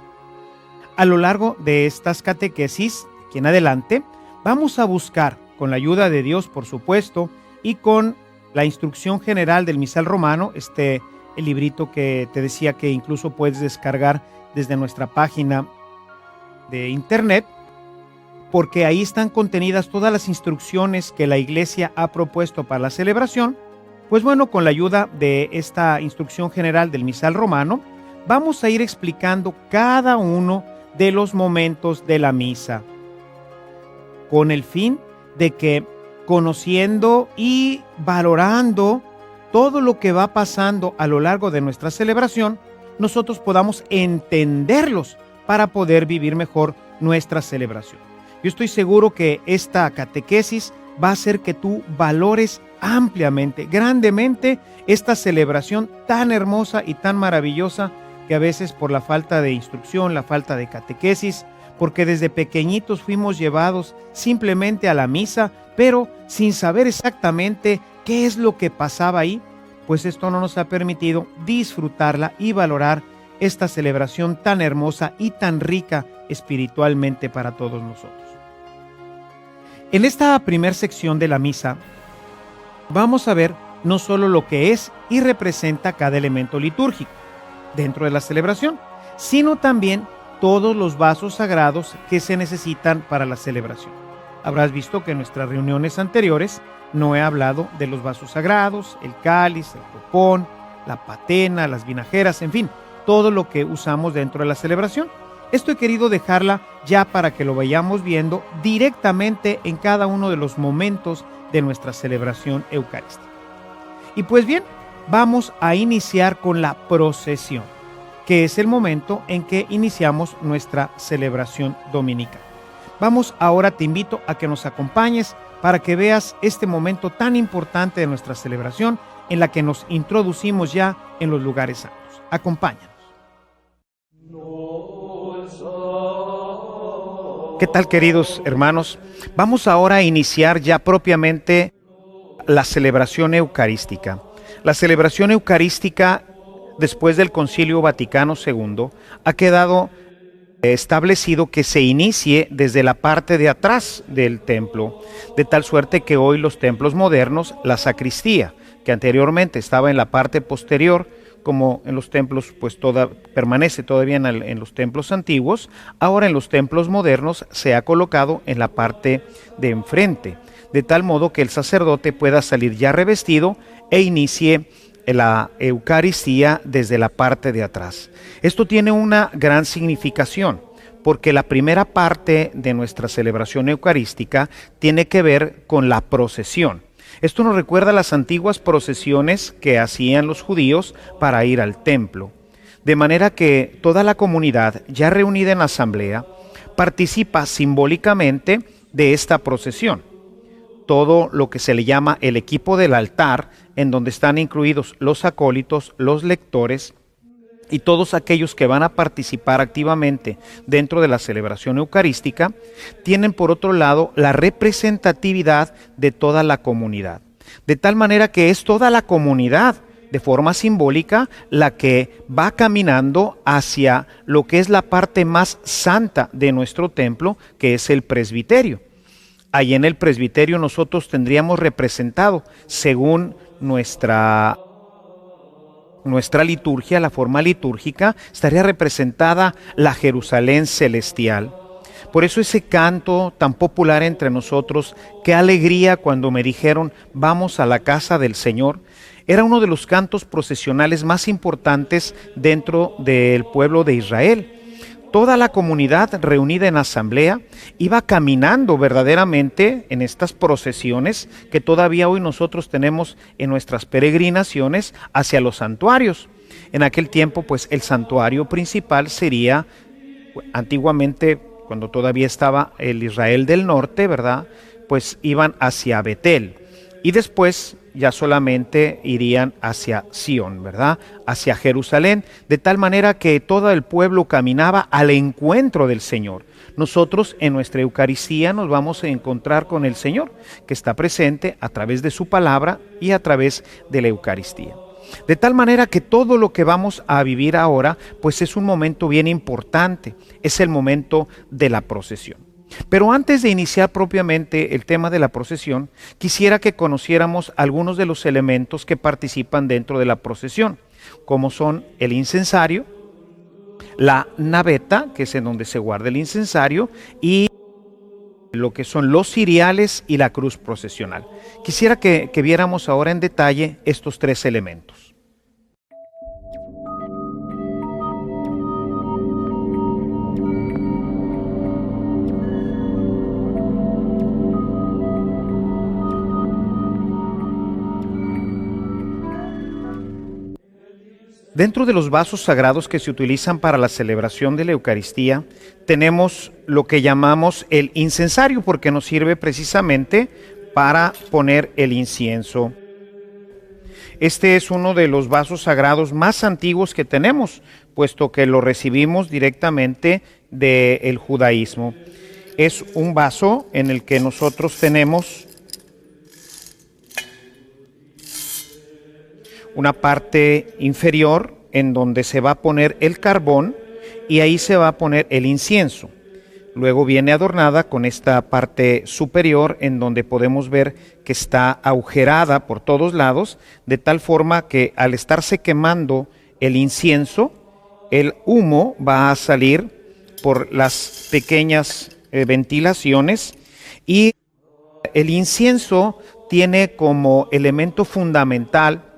Speaker 4: A lo largo de estas catequesis, aquí en adelante, vamos a buscar, con la ayuda de Dios, por supuesto, y con la instrucción general del Misal Romano, el librito que te decía que incluso puedes descargar desde nuestra página de internet, porque ahí están contenidas todas las instrucciones que la Iglesia ha propuesto para la celebración. Pues bueno, con la ayuda de esta instrucción general del Misal Romano, vamos a ir explicando cada uno de los momentos de la misa, con el fin de que, conociendo y valorando todo lo que va pasando a lo largo de nuestra celebración, nosotros podamos entenderlos para poder vivir mejor nuestra celebración. Yo estoy seguro que esta catequesis va a hacer que tú valores ampliamente, grandemente, esta celebración tan hermosa y tan maravillosa que a veces por la falta de instrucción, la falta de catequesis, porque desde pequeñitos fuimos llevados simplemente a la misa, pero sin saber exactamente qué es lo que pasaba ahí, pues esto no nos ha permitido disfrutarla y valorar esta celebración tan hermosa y tan rica espiritualmente para todos nosotros. En esta primera sección de la misa, vamos a ver no solo lo que es y representa cada elemento litúrgico dentro de la celebración, sino también todos los vasos sagrados que se necesitan para la celebración. Habrás visto que en nuestras reuniones anteriores no he hablado de los vasos sagrados, el cáliz, el copón, la patena, las vinajeras, en fin, todo lo que usamos dentro de la celebración. Esto he querido dejarla ya para que lo vayamos viendo directamente en cada uno de los momentos de nuestra celebración eucarística. Y pues bien, vamos a iniciar con la procesión, que es el momento en que iniciamos nuestra celebración dominical. Vamos ahora, te invito a que nos acompañes para que veas este momento tan importante de nuestra celebración en la que nos introducimos ya en los lugares santos. Acompáñanos. ¿Qué tal, queridos hermanos? Vamos ahora a iniciar ya propiamente la celebración eucarística. La celebración eucarística, después del Concilio Vaticano II, ha quedado establecido que se inicie desde la parte de atrás del templo, de tal suerte que hoy los templos modernos, la sacristía, que anteriormente estaba en la parte posterior, como en los templos, pues permanece todavía en los templos antiguos, ahora en los templos modernos se ha colocado en la parte de enfrente, de tal modo que el sacerdote pueda salir ya revestido e inicie la Eucaristía desde la parte de atrás. Esto tiene una gran significación, porque la primera parte de nuestra celebración eucarística tiene que ver con la procesión. Esto nos recuerda las antiguas procesiones que hacían los judíos para ir al templo. De manera que toda la comunidad, ya reunida en asamblea, participa simbólicamente de esta procesión. Todo lo que se le llama el equipo del altar, en donde están incluidos los acólitos, los lectores y todos aquellos que van a participar activamente dentro de la celebración eucarística, tienen por otro lado la representatividad de toda la comunidad. De tal manera que es toda la comunidad, de forma simbólica, la que va caminando hacia lo que es la parte más santa de nuestro templo, que es el presbiterio. Ahí en el presbiterio nosotros tendríamos representado, según nuestra liturgia, la forma litúrgica, estaría representada la Jerusalén celestial. Por eso ese canto tan popular entre nosotros, qué alegría cuando me dijeron vamos a la casa del Señor, era uno de los cantos procesionales más importantes dentro del pueblo de Israel. Toda la comunidad reunida en asamblea iba caminando verdaderamente en estas procesiones que todavía hoy nosotros tenemos en nuestras peregrinaciones hacia los santuarios. En aquel tiempo, pues el santuario principal sería antiguamente cuando todavía estaba el Israel del norte, ¿verdad? Pues iban hacia Betel y después ya solamente irían hacia Sión, ¿verdad? Hacia Jerusalén, de tal manera que todo el pueblo caminaba al encuentro del Señor. Nosotros en nuestra Eucaristía nos vamos a encontrar con el Señor, que está presente a través de su palabra y a través de la Eucaristía. De tal manera que todo lo que vamos a vivir ahora, pues es un momento bien importante, es el momento de la procesión. Pero antes de iniciar propiamente el tema de la procesión, quisiera que conociéramos algunos de los elementos que participan dentro de la procesión, como son el incensario, la naveta, que es en donde se guarda el incensario, y lo que son los ciriales y la cruz procesional. Quisiera que viéramos ahora en detalle estos tres elementos. Dentro de los vasos sagrados que se utilizan para la celebración de la Eucaristía, tenemos lo que llamamos el incensario, porque nos sirve precisamente para poner el incienso. Este es uno de los vasos sagrados más antiguos que tenemos, puesto que lo recibimos directamente del judaísmo. Es un vaso en el que nosotros tenemos una parte inferior en donde se va a poner el carbón y ahí se va a poner el incienso. Luego viene adornada con esta parte superior en donde podemos ver que está agujerada por todos lados, de tal forma que al estarse quemando el incienso, el humo va a salir por las pequeñas ventilaciones y el incienso tiene como elemento fundamental,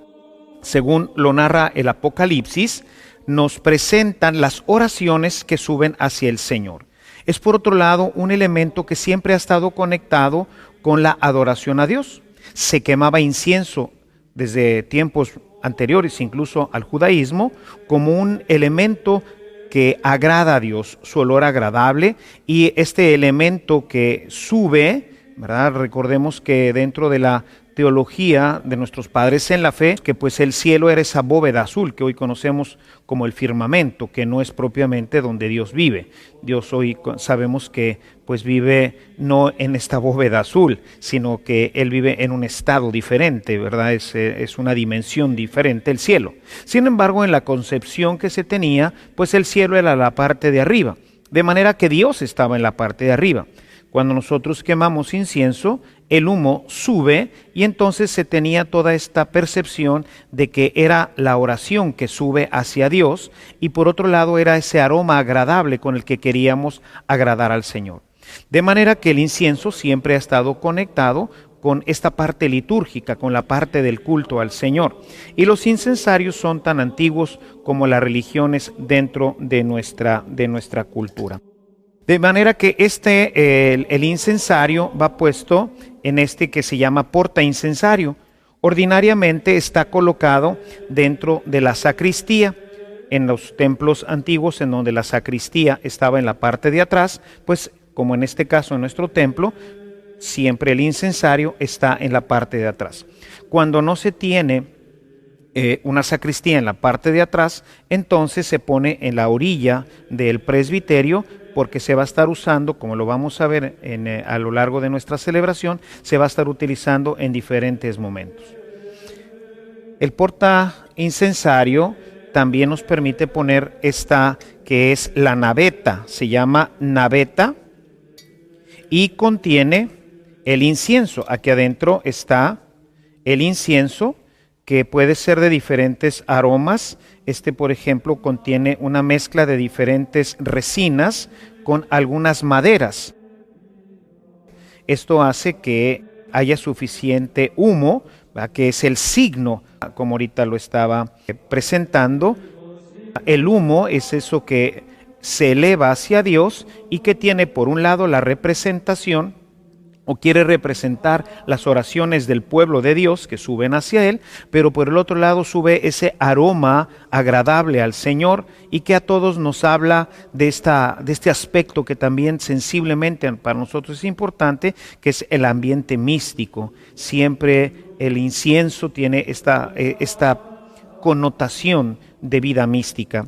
Speaker 4: según lo narra el Apocalipsis, nos presentan las oraciones que suben hacia el Señor. Es por otro lado un elemento que siempre ha estado conectado con la adoración a Dios. Se quemaba incienso desde tiempos anteriores, incluso al judaísmo, como un elemento que agrada a Dios, su olor agradable, y este elemento que sube, ¿verdad? Recordemos que dentro de la teología de nuestros padres en la fe, que pues el cielo era esa bóveda azul que hoy conocemos como el firmamento, que no es propiamente donde Dios vive. Dios hoy sabemos que pues vive no en esta bóveda azul, sino que Él vive en un estado diferente, ¿verdad? Es una dimensión diferente el cielo. Sin embargo, en la concepción que se tenía, pues el cielo era la parte de arriba, de manera que Dios estaba en la parte de arriba. Cuando nosotros quemamos incienso, el humo sube y entonces se tenía toda esta percepción de que era la oración que sube hacia Dios y por otro lado era ese aroma agradable con el que queríamos agradar al Señor. De manera que el incienso siempre ha estado conectado con esta parte litúrgica, con la parte del culto al Señor. Y los incensarios son tan antiguos como las religiones dentro de nuestra cultura. De manera que el incensario va puesto en este que se llama porta incensario. Ordinariamente está colocado dentro de la sacristía. En los templos antiguos en donde la sacristía estaba en la parte de atrás, pues como en este caso en nuestro templo, siempre el incensario está en la parte de atrás. Cuando no se tiene una sacristía en la parte de atrás, entonces se pone en la orilla del presbiterio, porque se va a estar usando, como lo vamos a ver a lo largo de nuestra celebración, se va a estar utilizando en diferentes momentos. El porta incensario también nos permite poner esta que es la naveta, se llama naveta y contiene el incienso. Aquí adentro está el incienso, que puede ser de diferentes aromas. Por ejemplo, contiene una mezcla de diferentes resinas con algunas maderas. Esto hace que haya suficiente humo, ¿verdad? Que es el signo, como ahorita lo estaba presentando. El humo es eso que se eleva hacia Dios y que tiene por un lado la representación o quiere representar las oraciones del pueblo de Dios que suben hacia Él, pero por el otro lado sube ese aroma agradable al Señor y que a todos nos habla de este aspecto que también sensiblemente para nosotros es importante, que es el ambiente místico. Siempre el incienso tiene esta connotación de vida mística.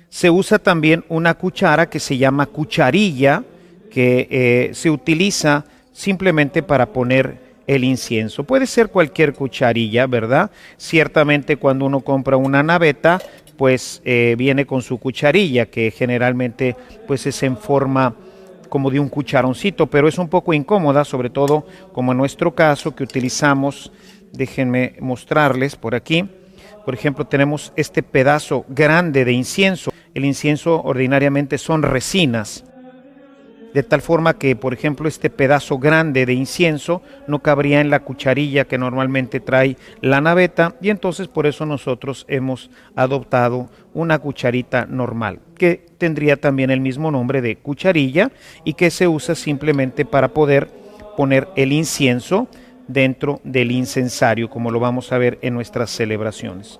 Speaker 4: Se usa también una cuchara que se llama cucharilla, que se utiliza simplemente para poner el incienso. Puede ser cualquier cucharilla, ¿verdad? Ciertamente cuando uno compra una naveta, pues viene con su cucharilla, que generalmente pues es en forma como de un cucharoncito, pero es un poco incómoda, sobre todo como en nuestro caso que utilizamos. Déjenme mostrarles por aquí. Por ejemplo, tenemos este pedazo grande de incienso. El incienso ordinariamente son resinas, de tal forma que, por ejemplo, este pedazo grande de incienso no cabría en la cucharilla que normalmente trae la naveta, y entonces por eso nosotros hemos adoptado una cucharita normal, que tendría también el mismo nombre de cucharilla y que se usa simplemente para poder poner el incienso dentro del incensario, como lo vamos a ver en nuestras celebraciones.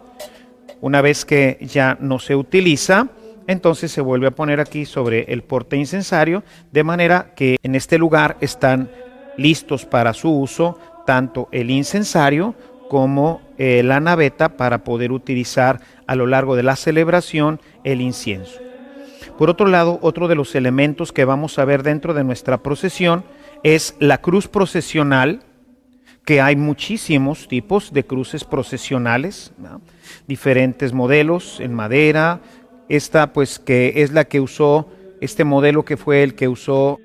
Speaker 4: Una vez que ya no se utiliza, entonces se vuelve a poner aquí sobre el porte incensario, de manera que en este lugar están listos para su uso tanto el incensario como la naveta para poder utilizar a lo largo de la celebración el incienso. Por otro lado, otro de los elementos que vamos a ver dentro de nuestra procesión es la cruz procesional, que hay muchísimos tipos de cruces procesionales, ¿no? Diferentes modelos en madera. Esta pues que es la que usó, este modelo que fue el que usó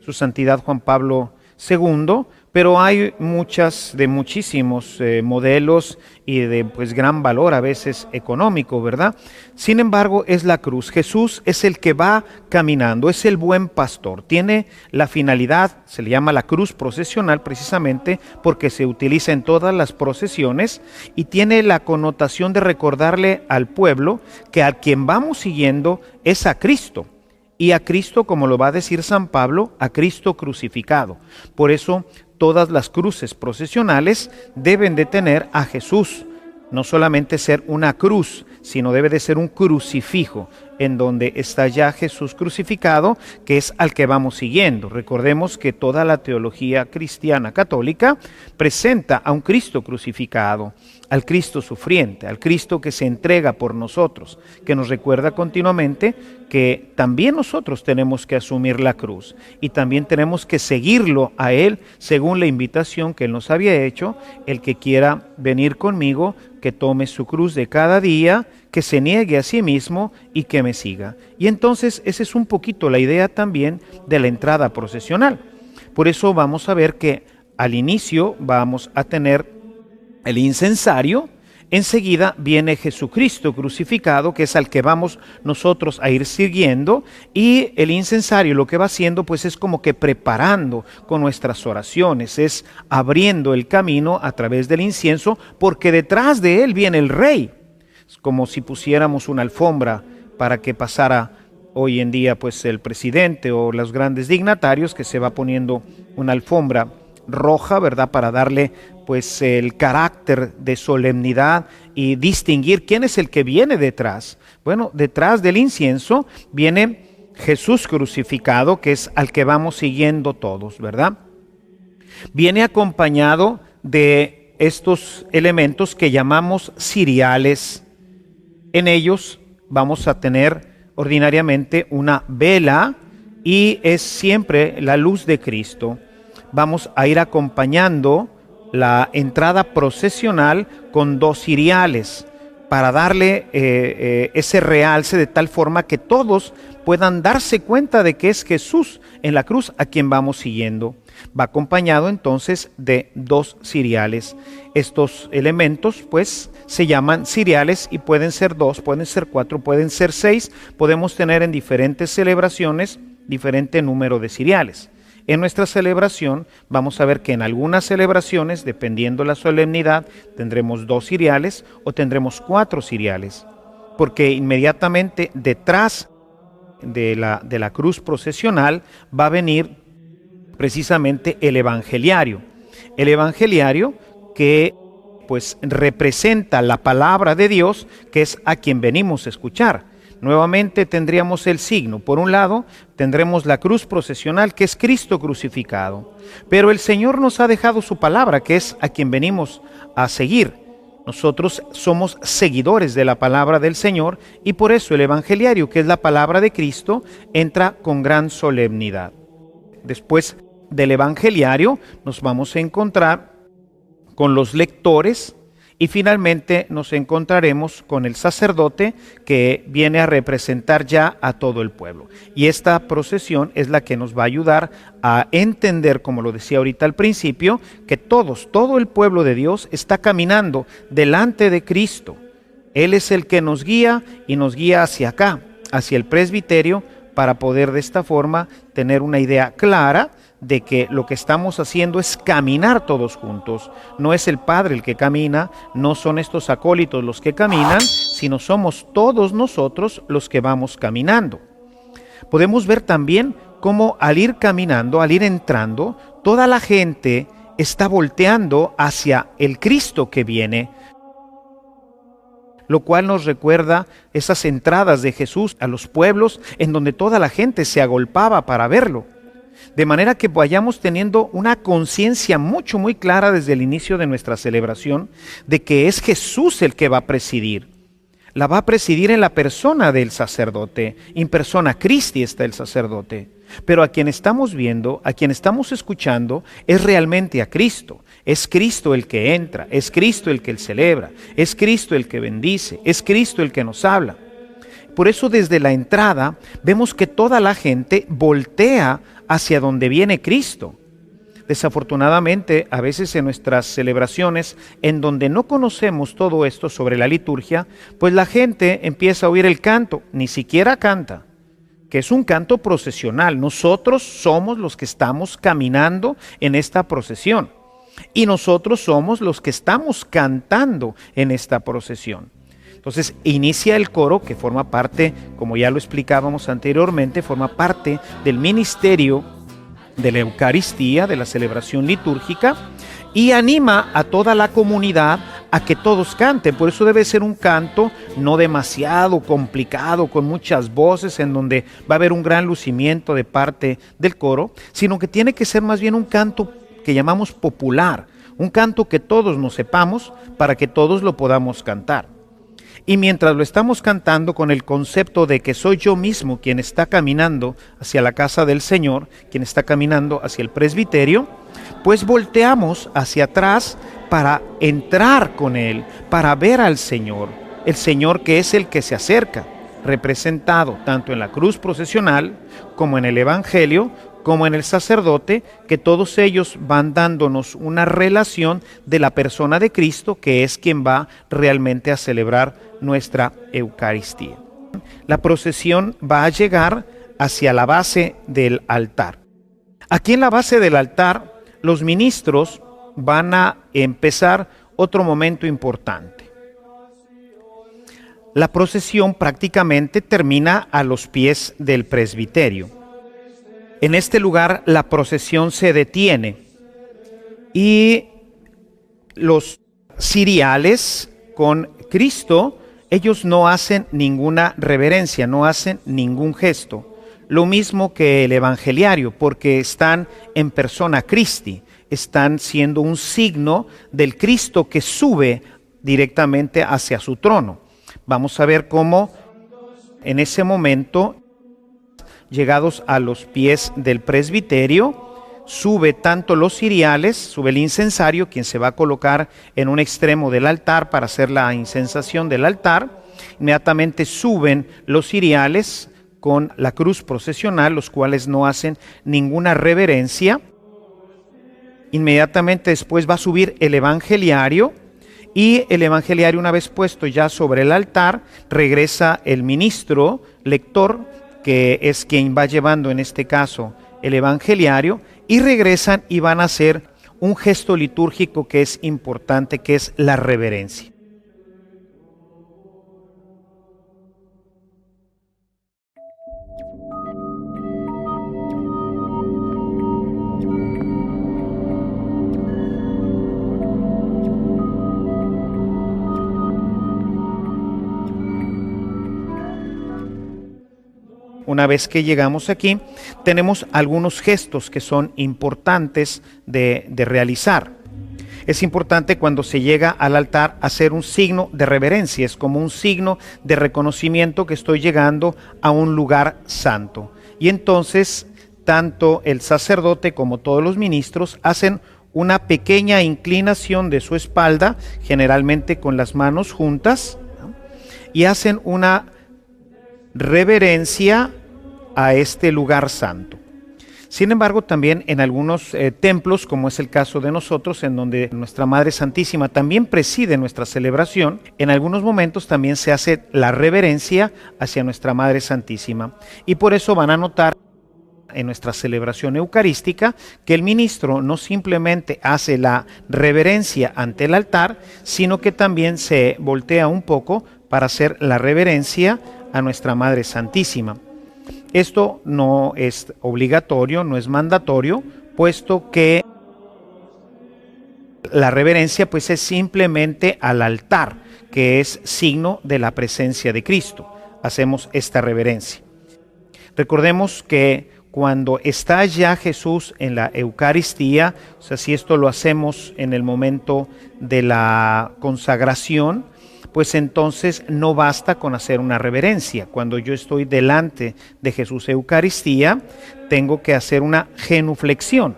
Speaker 4: su santidad Juan Pablo II, pero hay muchísimos modelos y de pues gran valor, a veces económico, ¿verdad? Sin embargo, es la cruz. Jesús es el que va caminando, es el buen pastor. Tiene la finalidad, se le llama la cruz procesional precisamente porque se utiliza en todas las procesiones y tiene la connotación de recordarle al pueblo que a quien vamos siguiendo es a Cristo. Y a Cristo, como lo va a decir San Pablo, a Cristo crucificado. Por eso todas las cruces procesionales deben de tener a Jesús. No solamente ser una cruz, sino debe de ser un crucifijo, en donde está ya Jesús crucificado, que es al que vamos siguiendo. Recordemos que toda la teología cristiana católica presenta a un Cristo crucificado, al Cristo sufriente, al Cristo que se entrega por nosotros, que nos recuerda continuamente que también nosotros tenemos que asumir la cruz y también tenemos que seguirlo a Él según la invitación que Él nos había hecho. El que quiera venir conmigo, que tome su cruz de cada día, que se niegue a sí mismo y que me siga. Y entonces esa es un poquito la idea también de la entrada procesional. Por eso vamos a ver que al inicio vamos a tener el incensario. Enseguida viene Jesucristo crucificado, que es al que vamos nosotros a ir siguiendo, y el incensario lo que va haciendo pues es como que preparando con nuestras oraciones, es abriendo el camino a través del incienso, porque detrás de él viene el Rey. Es como si pusiéramos una alfombra para que pasara hoy en día pues el presidente o los grandes dignatarios, que se va poniendo una alfombra roja, ¿verdad? Para darle pues el carácter de solemnidad y distinguir quién es el que viene detrás. Bueno, detrás del incienso viene Jesús crucificado, que es al que vamos siguiendo todos, ¿verdad? Viene acompañado de estos elementos que llamamos ciriales. En ellos vamos a tener ordinariamente una vela y es siempre la luz de Cristo. Vamos a ir acompañando la entrada procesional con 2 ciriales para darle ese realce de tal forma que todos puedan darse cuenta de que es Jesús en la cruz a quien vamos siguiendo. Va acompañado entonces de 2 ciriales. Estos elementos pues se llaman ciriales y pueden ser 2, pueden ser 4, pueden ser 6. Podemos tener en diferentes celebraciones diferente número de ciriales. En nuestra celebración vamos a ver que en algunas celebraciones, dependiendo la solemnidad, tendremos 2 ciriales o tendremos 4 ciriales, porque inmediatamente detrás de la cruz procesional va a venir precisamente el evangeliario. El evangeliario que pues representa la palabra de Dios, que es a quien venimos a escuchar. Nuevamente tendríamos el signo. Por un lado, tendremos la cruz procesional, que es Cristo crucificado. Pero el Señor nos ha dejado su palabra, que es a quien venimos a seguir. Nosotros somos seguidores de la palabra del Señor y por eso el evangeliario, que es la palabra de Cristo, entra con gran solemnidad. Después del evangeliario nos vamos a encontrar con los lectores y finalmente nos encontraremos con el sacerdote, que viene a representar ya a todo el pueblo. Y esta procesión es la que nos va a ayudar a entender, como lo decía ahorita al principio, que todo el pueblo de Dios está caminando delante de Cristo. Él es el que nos guía y nos guía hacia acá, hacia el presbiterio, para poder de esta forma tener una idea clara de que lo que estamos haciendo es caminar todos juntos. No es el Padre el que camina, no son estos acólitos los que caminan, sino somos todos nosotros los que vamos caminando. Podemos ver también cómo al ir caminando, al ir entrando, toda la gente está volteando hacia el Cristo que viene, lo cual nos recuerda esas entradas de Jesús a los pueblos en donde toda la gente se agolpaba para verlo. De manera que vayamos teniendo una conciencia muy clara desde el inicio de nuestra celebración de que es Jesús el que va a presidir. La va a presidir en la persona del sacerdote. In persona Christi está el sacerdote. Pero a quien estamos viendo, a quien estamos escuchando, es realmente a Cristo. Es Cristo el que entra, es Cristo el que celebra, es Cristo el que bendice, es Cristo el que nos habla. Por eso desde la entrada vemos que toda la gente voltea hacia donde viene Cristo. Desafortunadamente, a veces en nuestras celebraciones, en donde no conocemos todo esto sobre la liturgia, pues la gente empieza a oír el canto, ni siquiera canta, que es un canto procesional. Nosotros somos los que estamos caminando en esta procesión y nosotros somos los que estamos cantando en esta procesión. Entonces inicia el coro, que forma parte, como ya lo explicábamos anteriormente, forma parte del ministerio de la Eucaristía, de la celebración litúrgica, y anima a toda la comunidad a que todos canten. Por eso debe ser un canto no demasiado complicado, con muchas voces, en donde va a haber un gran lucimiento de parte del coro, sino que tiene que ser más bien un canto que llamamos popular, un canto que todos nos sepamos para que todos lo podamos cantar. Y mientras lo estamos cantando con el concepto de que soy yo mismo quien está caminando hacia la casa del Señor, quien está caminando hacia el presbiterio, pues volteamos hacia atrás para entrar con Él, para ver al Señor, el Señor que es el que se acerca, representado tanto en la cruz procesional como en el Evangelio, como en el sacerdote, que todos ellos van dándonos una relación de la persona de Cristo, que es quien va realmente a celebrar nuestra Eucaristía. La procesión va a llegar hacia la base del altar. Aquí en la base del altar, los ministros van a empezar otro momento importante. La procesión prácticamente termina a los pies del presbiterio. En este lugar la procesión se detiene y los ciriales con Cristo, ellos no hacen ninguna reverencia, no hacen ningún gesto. Lo mismo que el evangeliario, porque están en persona Christi, están siendo un signo del Cristo que sube directamente hacia su trono. Vamos a ver cómo en ese momento, llegados a los pies del presbiterio, sube tanto los ciriales, sube el incensario, quien se va a colocar en un extremo del altar para hacer la incensación del altar. Inmediatamente suben los ciriales con la cruz procesional, los cuales no hacen ninguna reverencia. Inmediatamente después va a subir el evangeliario, y el evangeliario, una vez puesto ya sobre el altar, regresa el ministro lector, que es quien va llevando en este caso el evangeliario, y regresan y van a hacer un gesto litúrgico que es importante, que es la reverencia. una vez que llegamos aquí, tenemos algunos gestos que son importantes de realizar. Es importante cuando se llega al altar hacer un signo de reverencia, es como un signo de reconocimiento que estoy llegando a un lugar santo. Y entonces, tanto el sacerdote como todos los ministros hacen una pequeña inclinación de su espalda, generalmente con las manos juntas, ¿no? Y hacen una reverencia a este lugar santo. Sin embargo, también en algunos templos, como es el caso de nosotros, en donde nuestra Madre Santísima también preside nuestra celebración, en algunos momentos también se hace la reverencia hacia nuestra Madre Santísima. Y por eso van a notar en nuestra celebración eucarística que el ministro no simplemente hace la reverencia ante el altar, sino que también se voltea un poco para hacer la reverencia a nuestra Madre Santísima. Esto no es obligatorio, no es mandatorio, puesto que la reverencia pues es simplemente al altar, que es signo de la presencia de Cristo. Hacemos esta reverencia. Recordemos que cuando está ya Jesús en la Eucaristía, o sea, si esto lo hacemos en el momento de la consagración, pues entonces no basta con hacer una reverencia. Cuando yo estoy delante de Jesús Eucaristía, tengo que hacer una genuflexión.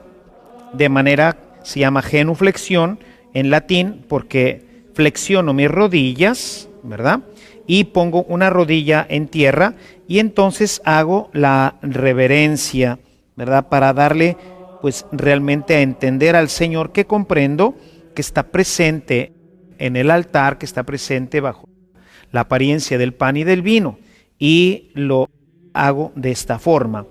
Speaker 4: De manera, se llama genuflexión en latín porque flexiono mis rodillas, ¿verdad? Y pongo una rodilla en tierra y entonces hago la reverencia, ¿verdad? Para darle, pues realmente a entender al Señor que comprendo que está presente en el altar, que está presente bajo la apariencia del pan y del vino, y lo hago de esta forma.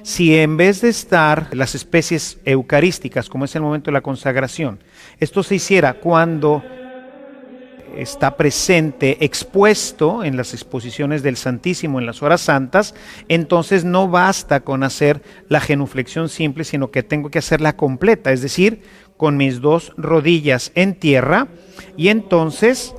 Speaker 4: Si en vez de estar las especies eucarísticas, como es el momento de la consagración, esto se hiciera cuando está presente, expuesto en las exposiciones del Santísimo, en las horas santas, entonces no basta con hacer la genuflexión simple, sino que tengo que hacerla completa, es decir, con mis dos rodillas en tierra, y entonces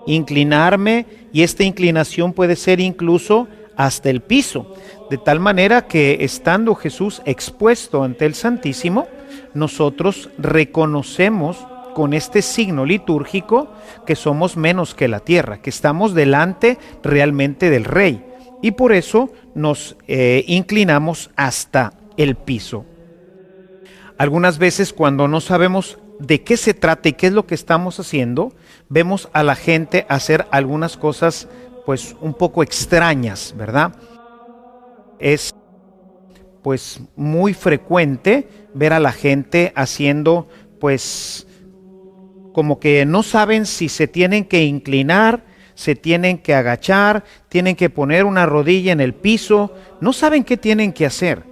Speaker 4: inclinarme, y esta inclinación puede ser incluso hasta el piso, de tal manera que estando Jesús expuesto ante el Santísimo, nosotros reconocemos con este signo litúrgico que somos menos que la tierra, que estamos delante realmente del Rey, y por eso nos inclinamos hasta el piso. Algunas veces cuando no sabemos de qué se trata y qué es lo que estamos haciendo, vemos a la gente hacer algunas cosas pues un poco extrañas, ¿verdad? Es pues muy frecuente ver a la gente haciendo pues como que no saben si se tienen que inclinar, se tienen que agachar, tienen que poner una rodilla en el piso, no saben qué tienen que hacer.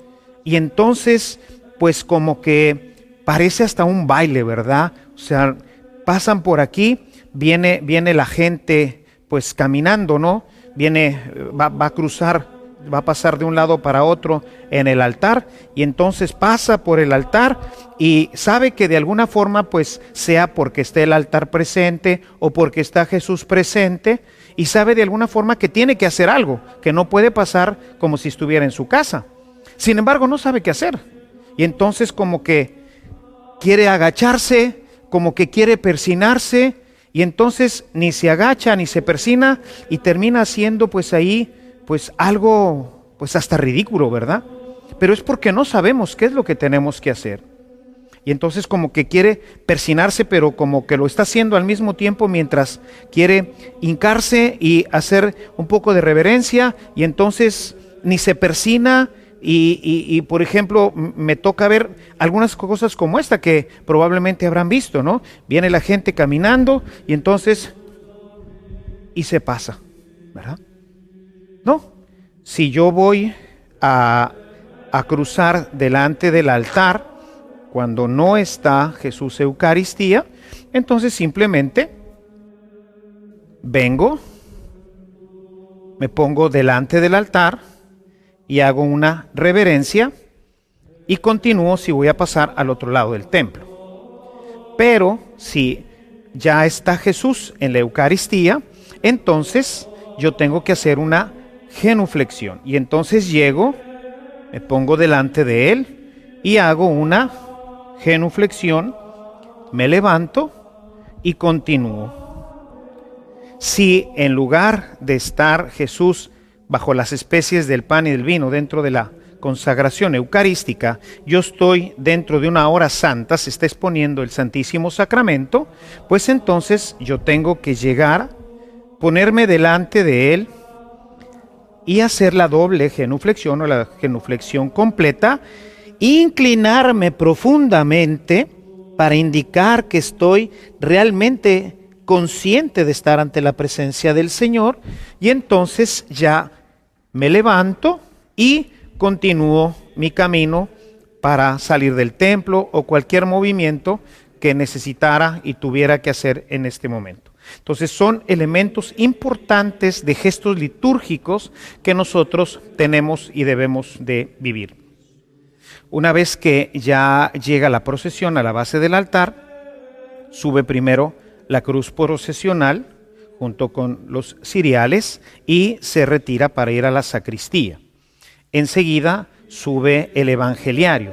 Speaker 4: Y entonces pues como que parece hasta un baile, ¿verdad? O sea, pasan por aquí, viene la gente pues caminando, ¿no? Va a cruzar, va a pasar de un lado para otro en el altar, y entonces pasa por el altar y sabe que de alguna forma pues sea porque esté el altar presente o porque está Jesús presente, y sabe de alguna forma que tiene que hacer algo, que no puede pasar como si estuviera en su casa. Sin embargo, no sabe qué hacer. Y entonces como que quiere agacharse, como que quiere persinarse, y entonces ni se agacha ni se persina y termina haciendo pues ahí pues algo pues hasta ridículo, ¿verdad? Pero es porque no sabemos qué es lo que tenemos que hacer. Y entonces como que quiere persinarse, pero como que lo está haciendo al mismo tiempo mientras quiere hincarse y hacer un poco de reverencia, y entonces ni se persina. Y por ejemplo, me toca ver algunas cosas como esta que probablemente habrán visto, ¿no? Viene la gente caminando y entonces, y se pasa, ¿verdad? No, si yo voy a cruzar delante del altar, cuando no está Jesús Eucaristía, entonces simplemente vengo, me pongo delante del altar, y hago una reverencia y continúo si voy a pasar al otro lado del templo. Pero si ya está Jesús en la Eucaristía, entonces yo tengo que hacer una genuflexión. Y entonces llego, me pongo delante de él y hago una genuflexión, me levanto y continúo. Si en lugar de estar Jesús bajo las especies del pan y del vino dentro de la consagración eucarística, yo estoy dentro de una hora santa, se está exponiendo el Santísimo Sacramento, pues entonces yo tengo que llegar, ponerme delante de él y hacer la doble genuflexión o la genuflexión completa, inclinarme profundamente para indicar que estoy realmente consciente de estar ante la presencia del Señor, y entonces ya me levanto y continúo mi camino para salir del templo o cualquier movimiento que necesitara y tuviera que hacer en este momento. Entonces son elementos importantes de gestos litúrgicos que nosotros tenemos y debemos de vivir. Una vez que ya llega la procesión a la base del altar, sube primero la cruz procesional junto con los ciriales y se retira para ir a la sacristía. Enseguida sube el evangeliario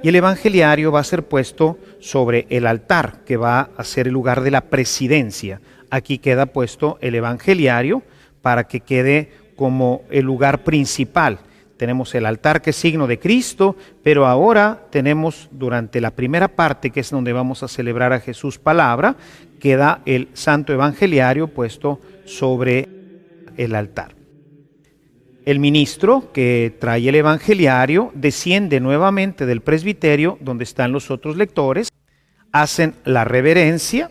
Speaker 4: y el evangeliario va a ser puesto sobre el altar que va a ser el lugar de la presidencia. Aquí queda puesto el evangeliario para que quede como el lugar principal. Tenemos el altar que es signo de Cristo, pero ahora tenemos durante la primera parte, que es donde vamos a celebrar a Jesús palabra, queda el santo evangeliario puesto sobre el altar. El ministro que trae el evangeliario desciende nuevamente del presbiterio donde están los otros lectores, hacen la reverencia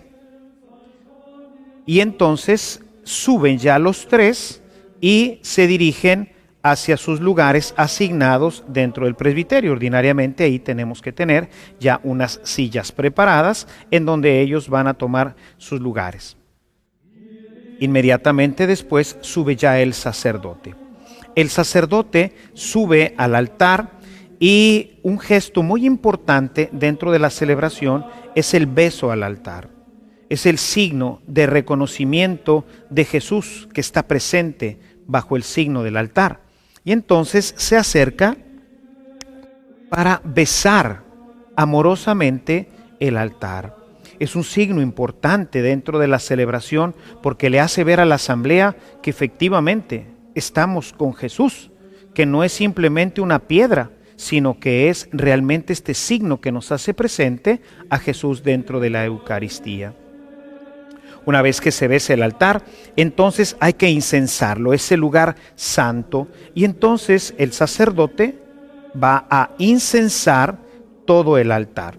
Speaker 4: y entonces suben ya los tres y se dirigen hacia sus lugares asignados dentro del presbiterio. Ordinariamente ahí tenemos que tener ya unas sillas preparadas en donde ellos van a tomar sus lugares. Inmediatamente después sube ya el sacerdote. El sacerdote sube al altar y un gesto muy importante dentro de la celebración es el beso al altar. Es el signo de reconocimiento de Jesús que está presente bajo el signo del altar. Y entonces se acerca para besar amorosamente el altar. Es un signo importante dentro de la celebración porque le hace ver a la asamblea que efectivamente estamos con Jesús, que no es simplemente una piedra, sino que es realmente este signo que nos hace presente a Jesús dentro de la Eucaristía. Una vez que se besa el altar, entonces hay que incensarlo, es el lugar santo, y entonces el sacerdote va a incensar todo el altar,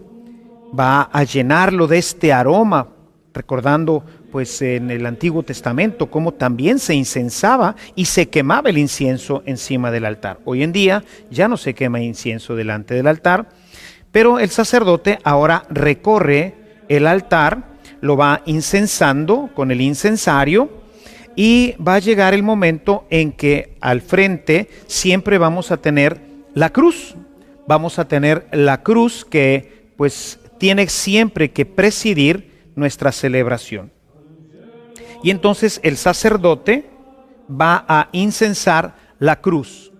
Speaker 4: va a llenarlo de este aroma, recordando pues en el Antiguo Testamento cómo también se incensaba y se quemaba el incienso encima del altar. Hoy en día ya no se quema incienso delante del altar, pero el sacerdote ahora recorre el altar, lo va incensando con el incensario y va a llegar el momento en que al frente siempre vamos a tener la cruz. Vamos a tener la cruz que pues tiene siempre que presidir nuestra celebración. Y entonces el sacerdote va a incensar la cruz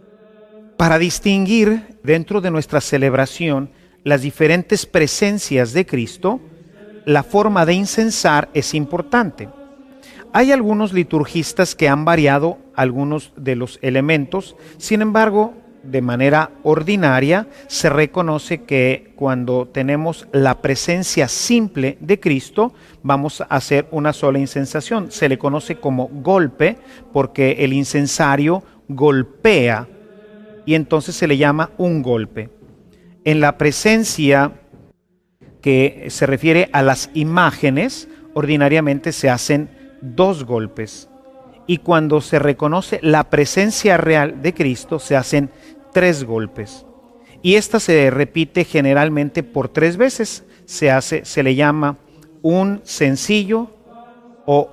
Speaker 4: para distinguir dentro de nuestra celebración las diferentes presencias de Cristo. La forma de incensar es importante. Hay algunos liturgistas que han variado algunos de los elementos, sin embargo, de manera ordinaria se reconoce que cuando tenemos la presencia simple de Cristo, vamos a hacer una sola incensación. Se le conoce como golpe porque el incensario golpea y entonces se le llama un golpe. En la presencia que se refiere a las imágenes, ordinariamente se hacen 2 golpes. Y cuando se reconoce la presencia real de Cristo, se hacen 3 golpes. Y esta se repite generalmente por 3 veces. Se le llama un sencillo, o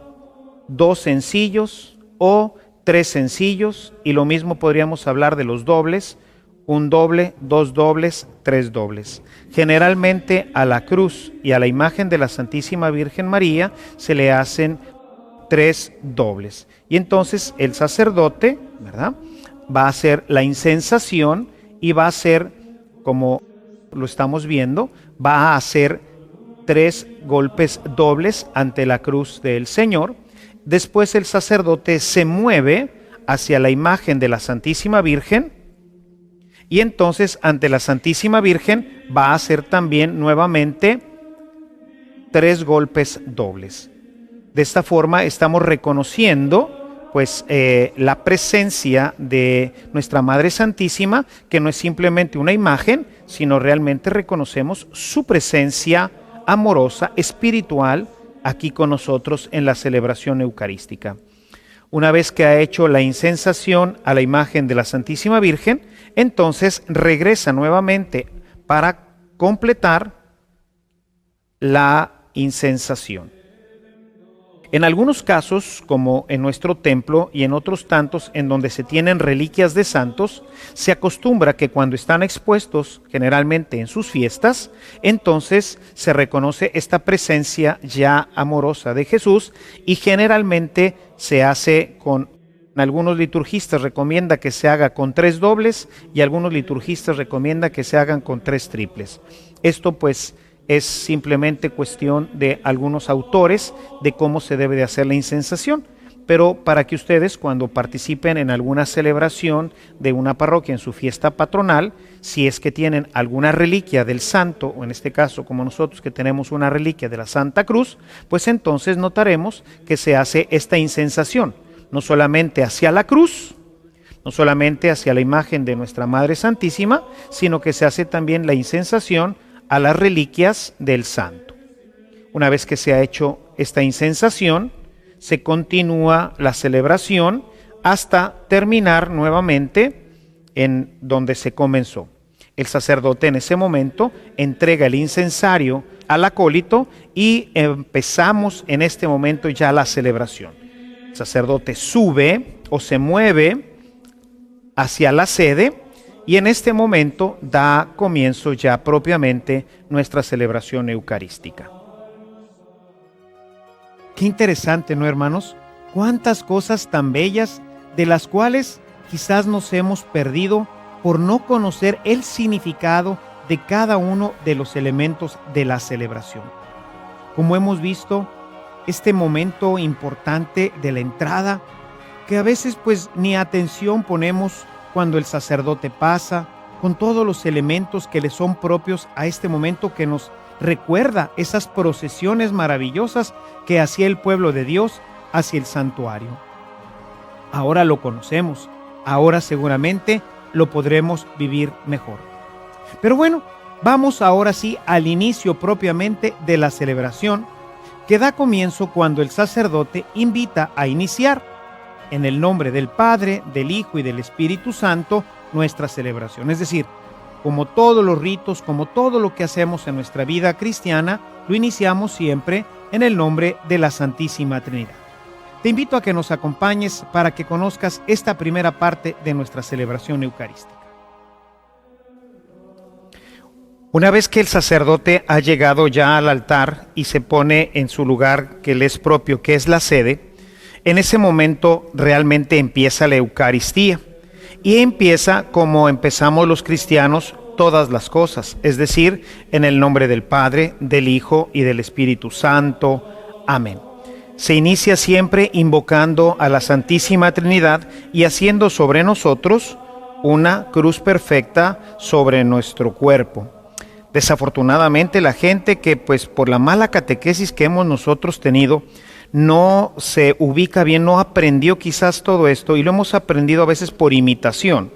Speaker 4: 2 sencillos, o 3 sencillos. Y lo mismo podríamos hablar de los dobles. Un doble, 2 dobles, 3 dobles. Generalmente a la cruz y a la imagen de la Santísima Virgen María se le hacen 3 dobles. Y entonces el sacerdote, ¿verdad?, va a hacer la incensación y va a hacer, como lo estamos viendo, va a hacer 3 golpes dobles ante la cruz del Señor. Después el sacerdote se mueve hacia la imagen de la Santísima Virgen y entonces ante la Santísima Virgen va a hacer también nuevamente 3 golpes dobles. De esta forma estamos reconociendo pues la presencia de nuestra Madre Santísima, que no es simplemente una imagen, sino realmente reconocemos su presencia amorosa, espiritual, aquí con nosotros en la celebración eucarística. Una vez que ha hecho la incensación a la imagen de la Santísima Virgen, entonces regresa nuevamente para completar la incensación. En algunos casos, como en nuestro templo y en otros tantos en donde se tienen reliquias de santos, se acostumbra que cuando están expuestos, generalmente en sus fiestas, entonces se reconoce esta presencia ya amorosa de Jesús y generalmente se hace con, algunos liturgistas recomiendan que se haga con 3 dobles y algunos liturgistas recomiendan que se hagan con 3 triples. Esto pues es simplemente cuestión de algunos autores de cómo se debe de hacer la incensación, pero para que ustedes cuando participen en alguna celebración de una parroquia en su fiesta patronal, si es que tienen alguna reliquia del santo, o en este caso como nosotros que tenemos una reliquia de la Santa Cruz, pues entonces notaremos que se hace esta incensación, no solamente hacia la cruz, no solamente hacia la imagen de nuestra Madre Santísima, sino que se hace también la incensación a las reliquias del santo. Una vez que se ha hecho esta incensación, se continúa la celebración hasta terminar nuevamente en donde se comenzó. El sacerdote en ese momento entrega el incensario al acólito y empezamos en este momento ya la celebración. El sacerdote sube o se mueve hacia la sede y en este momento da comienzo ya propiamente nuestra celebración eucarística. Qué interesante, ¿no, hermanos? Cuántas cosas tan bellas de las cuales quizás nos hemos perdido por no conocer el significado de cada uno de los elementos de la celebración. Como hemos visto, este momento importante de la entrada, que a veces pues ni atención ponemos cuando el sacerdote pasa, con todos los elementos que le son propios a este momento que nos recuerda esas procesiones maravillosas que hacía el pueblo de Dios hacia el santuario. Ahora lo conocemos, ahora seguramente lo podremos vivir mejor. Pero bueno, vamos ahora sí al inicio propiamente de la celebración, que da comienzo cuando el sacerdote invita a iniciar en el nombre del Padre, del Hijo y del Espíritu Santo nuestra celebración. Es decir, como todos los ritos, como todo lo que hacemos en nuestra vida cristiana, lo iniciamos siempre en el nombre de la Santísima Trinidad. Te invito a que nos acompañes para que conozcas esta primera parte de nuestra celebración eucarística. Una vez que el sacerdote ha llegado ya al altar y se pone en su lugar que le es propio, que es la sede, en ese momento realmente empieza la Eucaristía y empieza como empezamos los cristianos todas las cosas, es decir, en el nombre del Padre, del Hijo y del Espíritu Santo. Amén. Se inicia siempre invocando a la Santísima Trinidad y haciendo sobre nosotros una cruz perfecta sobre nuestro cuerpo. Desafortunadamente la gente que pues por la mala catequesis que hemos nosotros tenido, no se ubica bien, no aprendió quizás todo esto y lo hemos aprendido a veces por imitación.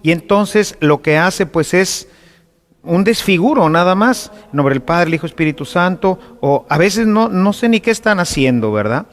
Speaker 4: Y entonces lo que hace pues es un desfiguro nada más, en nombre del Padre, el Hijo, Espíritu Santo, o a veces no sé ni qué están haciendo, ¿verdad?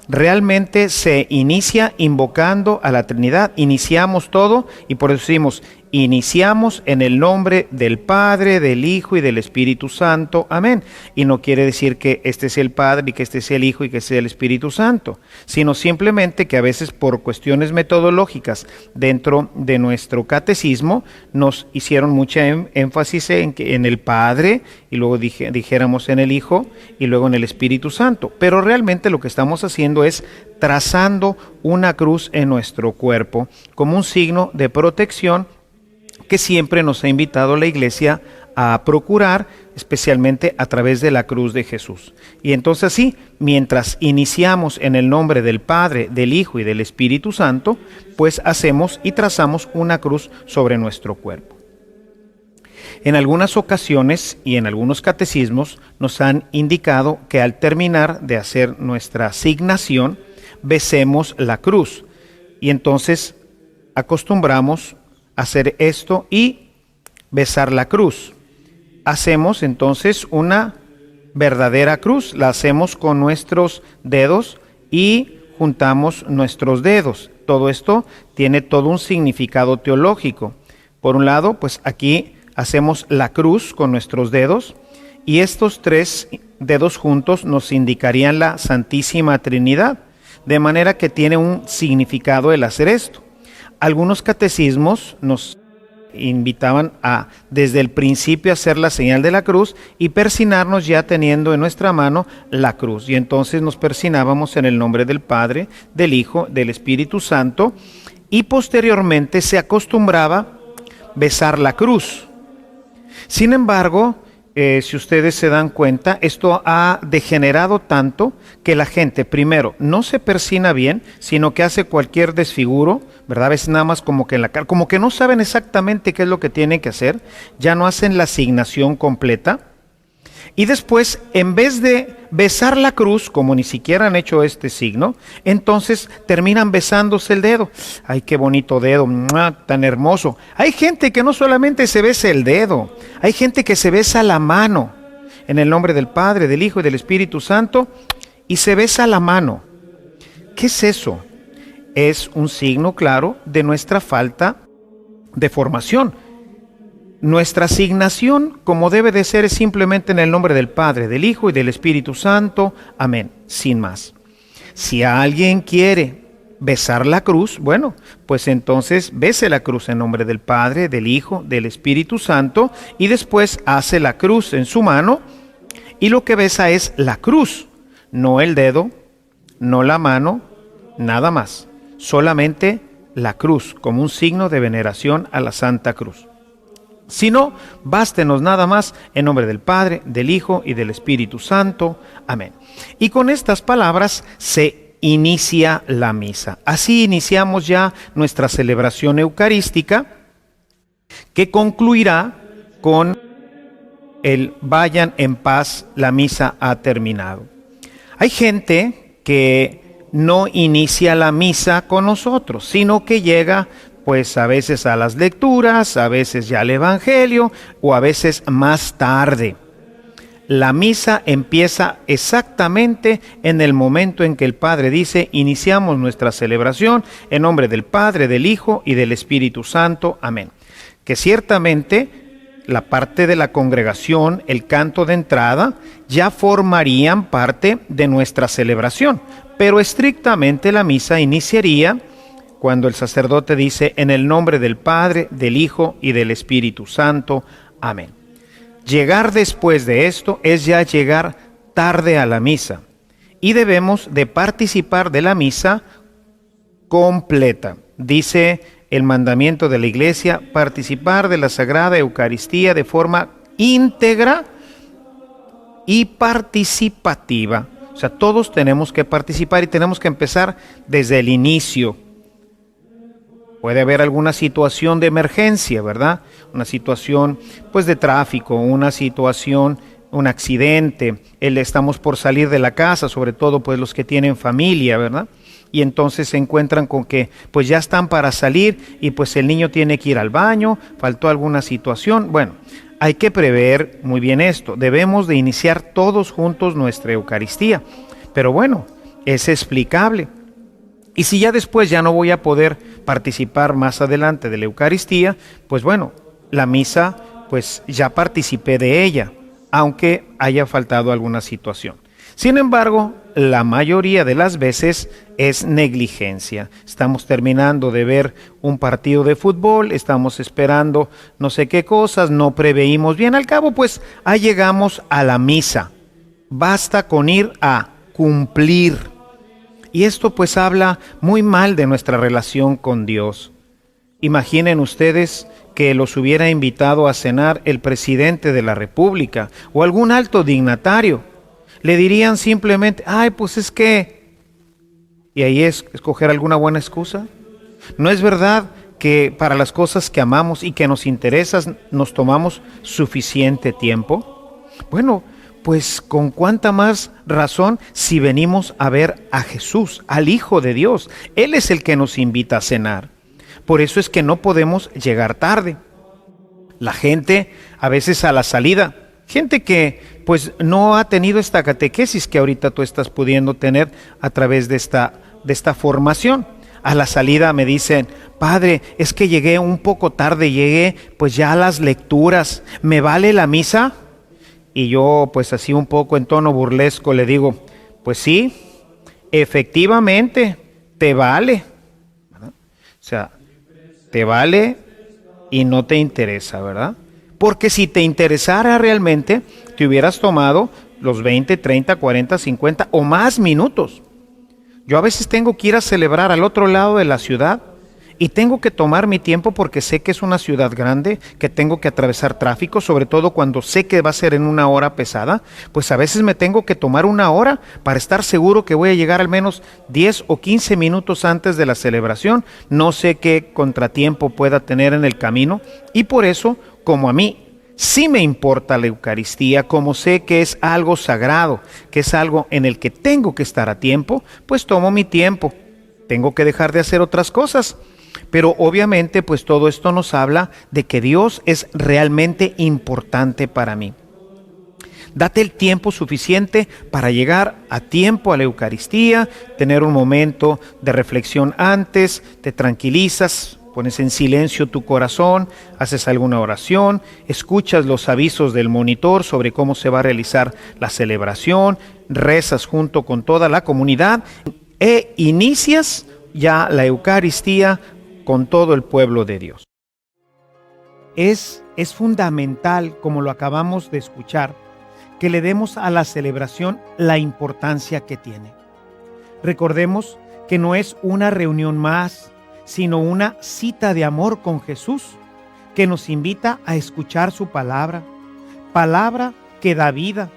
Speaker 4: Realmente se inicia invocando a la Trinidad, iniciamos todo y por eso decimos, iniciamos en el nombre del Padre, del Hijo y del Espíritu Santo. Amén. Y no quiere decir que este sea el Padre y que este sea el Hijo y que sea el Espíritu Santo, sino simplemente que a veces por cuestiones metodológicas dentro de nuestro catecismo nos hicieron mucha énfasis en el Padre y luego dijéramos en el Hijo y luego en el Espíritu Santo. Pero realmente lo que estamos haciendo es trazando una cruz en nuestro cuerpo como un signo de protección que siempre nos ha invitado la Iglesia a procurar, especialmente a través de la cruz de Jesús. Y entonces sí, mientras iniciamos en el nombre del Padre, del Hijo y del Espíritu Santo, pues hacemos y trazamos una cruz sobre nuestro cuerpo. En algunas ocasiones y en algunos catecismos nos han indicado que al terminar de hacer nuestra asignación, besemos la cruz. Y entonces acostumbramos hacer esto y besar la cruz. Hacemos entonces una verdadera cruz, la hacemos con nuestros dedos y juntamos nuestros dedos. Todo esto tiene todo un significado teológico. Por un lado, pues aquí hacemos la cruz con nuestros dedos y estos 3 dedos juntos nos indicarían la Santísima Trinidad, de manera que tiene un significado el hacer esto. Algunos catecismos nos invitaban a desde el principio hacer la señal de la cruz y persignarnos ya teniendo en nuestra mano la cruz. Y entonces nos persignábamos en el nombre del Padre, del Hijo, del Espíritu Santo, y posteriormente se acostumbraba besar la cruz. Sin embargo, si ustedes se dan cuenta, esto ha degenerado tanto que la gente primero no se persigna bien, sino que hace cualquier desfiguro, ¿verdad? A veces nada más como que en la cara, como que no saben exactamente qué es lo que tienen que hacer, ya no hacen la asignación completa. Y después, en vez de besar la cruz, como ni siquiera han hecho este signo, entonces terminan besándose el dedo. ¡Ay, qué bonito dedo! ¡Tan hermoso! Hay gente que no solamente se besa el dedo, hay gente que se besa la mano, en el nombre del Padre, del Hijo y del Espíritu Santo, y se besa la mano. ¿Qué es eso? Es un signo claro de nuestra falta de formación. Nuestra asignación, como debe de ser, es simplemente en el nombre del Padre, del Hijo y del Espíritu Santo. Amén. Sin más. Si alguien quiere besar la cruz, bueno, pues entonces bese la cruz en nombre del Padre, del Hijo, del Espíritu Santo, y después hace la cruz en su mano, y lo que besa es la cruz, no el dedo, no la mano, nada más. Solamente la cruz, como un signo de veneración a la Santa Cruz. Si no, bástenos nada más en nombre del Padre, del Hijo y del Espíritu Santo. Amén. Y con estas palabras se inicia la misa. Así iniciamos ya nuestra celebración eucarística, que concluirá con el vayan en paz, la misa ha terminado. Hay gente que no inicia la misa con nosotros, sino que llega pues a veces a las lecturas, a veces ya al Evangelio o a veces más tarde. La misa empieza exactamente en el momento en que el Padre dice, iniciamos nuestra celebración en nombre del Padre, del Hijo y del Espíritu Santo. Amén. Que ciertamente la parte de la congregación, el canto de entrada, ya formarían parte de nuestra celebración, pero estrictamente la misa iniciaría cuando el sacerdote dice, en el nombre del Padre, del Hijo y del Espíritu Santo. Amén. Llegar después de esto es ya llegar tarde a la misa y debemos de participar de la misa completa. Dice el mandamiento de la Iglesia, participar de la Sagrada Eucaristía de forma íntegra y participativa. O sea, todos tenemos que participar y tenemos que empezar desde el inicio. Puede haber alguna situación de emergencia, ¿verdad? Una situación pues de tráfico, una situación, un accidente, estamos por salir de la casa, sobre todo pues los que tienen familia, ¿verdad? Y entonces se encuentran con que pues ya están para salir y pues el niño tiene que ir al baño, faltó alguna situación. Bueno, hay que prever muy bien esto, debemos de iniciar todos juntos nuestra Eucaristía, pero bueno, es explicable. Y si ya después ya no voy a poder participar más adelante de la Eucaristía, pues bueno, la misa, pues ya participé de ella, aunque haya faltado alguna situación. Sin embargo, la mayoría de las veces es negligencia. Estamos terminando de ver un partido de fútbol, estamos esperando no sé qué cosas, no preveímos bien. Al cabo, pues, ahí llegamos a la misa. Basta con ir a cumplir. Y esto pues habla muy mal de nuestra relación con Dios. Imaginen ustedes que los hubiera invitado a cenar el presidente de la República o algún alto dignatario. Le dirían simplemente, ay, pues es que... Y ahí es escoger alguna buena excusa. ¿No es verdad que para las cosas que amamos y que nos interesan nos tomamos suficiente tiempo? Bueno, pues con cuánta más razón si venimos a ver a Jesús, al Hijo de Dios. Él es el que nos invita a cenar. Por eso es que no podemos llegar tarde. La gente, a veces a la salida, gente que pues no ha tenido esta catequesis que ahorita tú estás pudiendo tener a través de esta formación. A la salida me dicen, padre, es que llegué un poco tarde, llegué pues ya a las lecturas, ¿me vale la misa? Y yo pues así un poco en tono burlesco le digo, pues sí, efectivamente, te vale. ¿Verdad? O sea, te vale y no te interesa, ¿verdad? Porque si te interesara realmente, te hubieras tomado los 20, 30, 40, 50 o más minutos. Yo a veces tengo que ir a celebrar al otro lado de la ciudad y tengo que tomar mi tiempo porque sé que es una ciudad grande, que tengo que atravesar tráfico, sobre todo cuando sé que va a ser en una hora pesada, pues a veces me tengo que tomar una hora para estar seguro que voy a llegar al menos 10 o 15 minutos antes de la celebración. No sé qué contratiempo pueda tener en el camino y por eso, como a mí sí me importa la Eucaristía, como sé que es algo sagrado, que es algo en el que tengo que estar a tiempo, pues tomo mi tiempo. Tengo que dejar de hacer otras cosas. Pero obviamente pues todo esto nos habla de que Dios es realmente importante para mí. Date el tiempo suficiente para llegar a tiempo a la Eucaristía, tener un momento de reflexión antes, te tranquilizas, pones en silencio tu corazón, haces alguna oración, escuchas los avisos del monitor sobre cómo se va a realizar la celebración, rezas junto con toda la comunidad e inicias ya la Eucaristía con todo el pueblo de Dios. Es fundamental, como lo acabamos de escuchar, que le demos a la celebración la importancia que tiene. Recordemos que no es una reunión más, sino una cita de amor con Jesús, que nos invita a escuchar su palabra, palabra que da vida,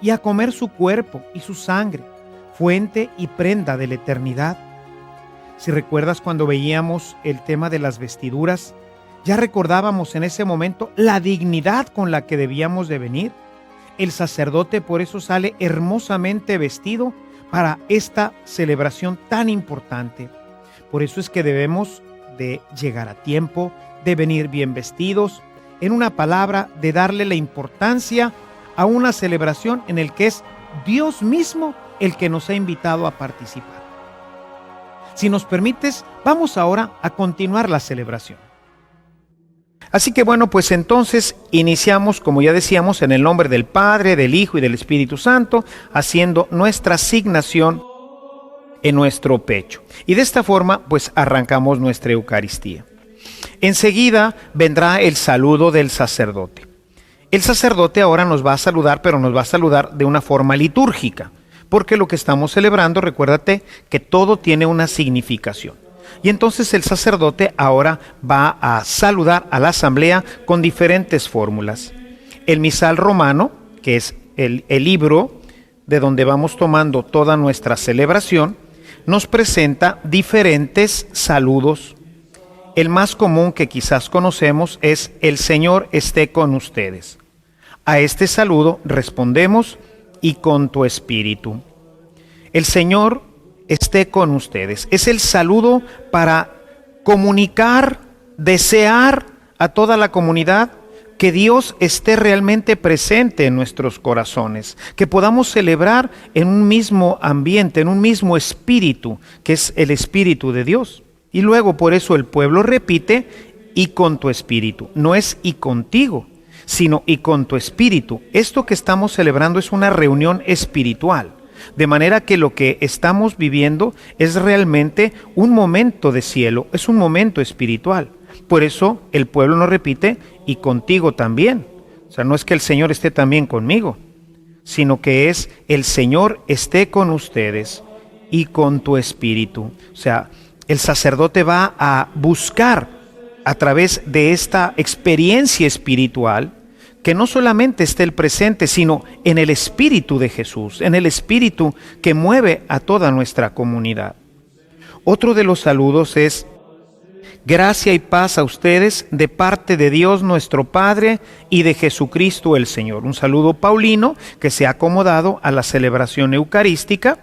Speaker 4: y a comer su cuerpo y su sangre, fuente y prenda de la eternidad. Si recuerdas cuando veíamos el tema de las vestiduras, ya recordábamos en ese momento la dignidad con la que debíamos de venir. El sacerdote por eso sale hermosamente vestido para esta celebración tan importante. Por eso es que debemos de llegar a tiempo, de venir bien vestidos, en una palabra, de darle la importancia a una celebración en el que es Dios mismo el que nos ha invitado a participar. Si nos permites, vamos ahora a continuar la celebración. Así que bueno, pues entonces iniciamos, como ya decíamos, en el nombre del Padre, del Hijo y del Espíritu Santo, haciendo nuestra asignación en nuestro pecho. Y de esta forma, pues arrancamos nuestra Eucaristía. Enseguida vendrá el saludo del sacerdote. El sacerdote ahora nos va a saludar, pero nos va a saludar de una forma litúrgica, porque lo que estamos celebrando, recuérdate que todo tiene una significación. Y entonces el sacerdote ahora va a saludar a la asamblea con diferentes fórmulas. El misal romano, que es el libro de donde vamos tomando toda nuestra celebración, nos presenta diferentes saludos. El más común que quizás conocemos es el Señor esté con ustedes. A este saludo respondemos y con tu espíritu. El Señor esté con ustedes. Es el saludo para comunicar, desear a toda la comunidad que Dios esté realmente presente en nuestros corazones, que podamos celebrar en un mismo ambiente, en un mismo espíritu, que es el Espíritu de Dios. Y luego por eso el pueblo repite, y con tu espíritu. No es y contigo, sino y con tu espíritu. Esto que estamos celebrando es una reunión espiritual, de manera que lo que estamos viviendo es realmente un momento de cielo, es un momento espiritual. Por eso el pueblo nos repite, y contigo también. O sea, no es que el Señor esté también conmigo, sino que es el Señor esté con ustedes y con tu espíritu. O sea, el sacerdote va a buscar a través de esta experiencia espiritual que no solamente esté el presente, sino en el espíritu de Jesús, en el espíritu que mueve a toda nuestra comunidad. Otro de los saludos es: gracia y paz a ustedes de parte de Dios nuestro Padre y de Jesucristo el Señor. Un saludo paulino que se ha acomodado a la celebración eucarística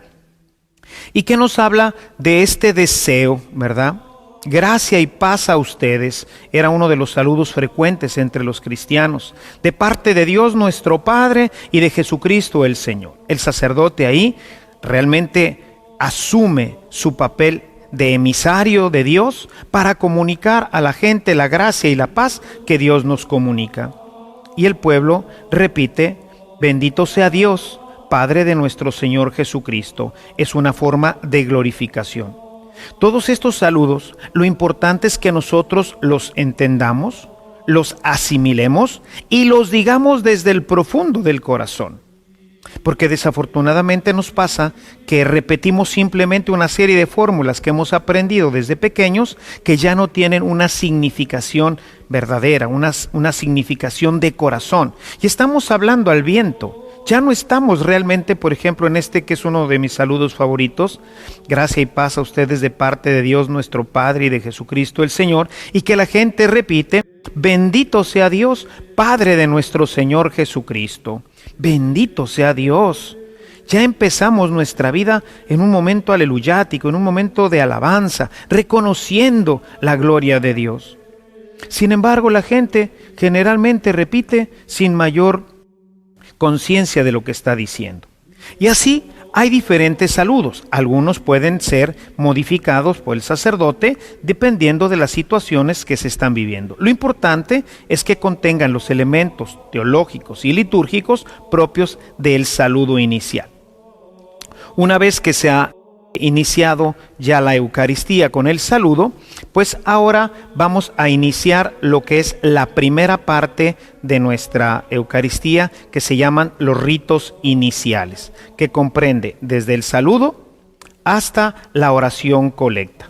Speaker 4: y que nos habla de este deseo, ¿verdad? Gracia y paz a ustedes era uno de los saludos frecuentes entre los cristianos, de parte de Dios nuestro Padre y de Jesucristo el Señor. El sacerdote ahí realmente asume su papel de emisario de Dios para comunicar a la gente la gracia y la paz que Dios nos comunica. Y el pueblo repite: bendito sea Dios, Padre de nuestro Señor Jesucristo. Es una forma de glorificación. Todos estos saludos, lo importante es que nosotros los entendamos, los asimilemos y los digamos desde el profundo del corazón. Porque desafortunadamente nos pasa que repetimos simplemente una serie de fórmulas que hemos aprendido desde pequeños que ya no tienen una significación verdadera, una significación de corazón. Y estamos hablando al viento. Ya no estamos realmente, por ejemplo, en este que es uno de mis saludos favoritos: gracia y paz a ustedes de parte de Dios nuestro Padre y de Jesucristo el Señor, y que la gente repite: bendito sea Dios, Padre de nuestro Señor Jesucristo. Bendito sea Dios. Ya empezamos nuestra vida en un momento aleluyático, en un momento de alabanza, reconociendo la gloria de Dios. Sin embargo, la gente generalmente repite sin mayor conciencia de lo que está diciendo. Y así hay diferentes saludos. Algunos pueden ser modificados por el sacerdote dependiendo de las situaciones que se están viviendo. Lo importante es que contengan los elementos teológicos y litúrgicos propios del saludo inicial. Una vez que se ha iniciado ya la Eucaristía con el saludo, pues ahora vamos a iniciar lo que es la primera parte de nuestra Eucaristía, que se llaman los ritos iniciales, que comprende desde el saludo hasta la oración colecta.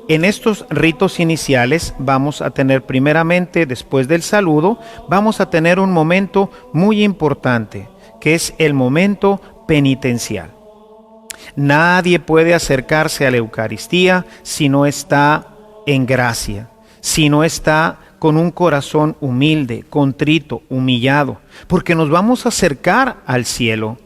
Speaker 4: En estos ritos iniciales vamos a tener primeramente, después del saludo, vamos a tener un momento muy importante, que es el momento penitencial. Nadie puede acercarse a la Eucaristía si no está en gracia, si no está con un corazón humilde, contrito, humillado, porque nos vamos a acercar al cielo.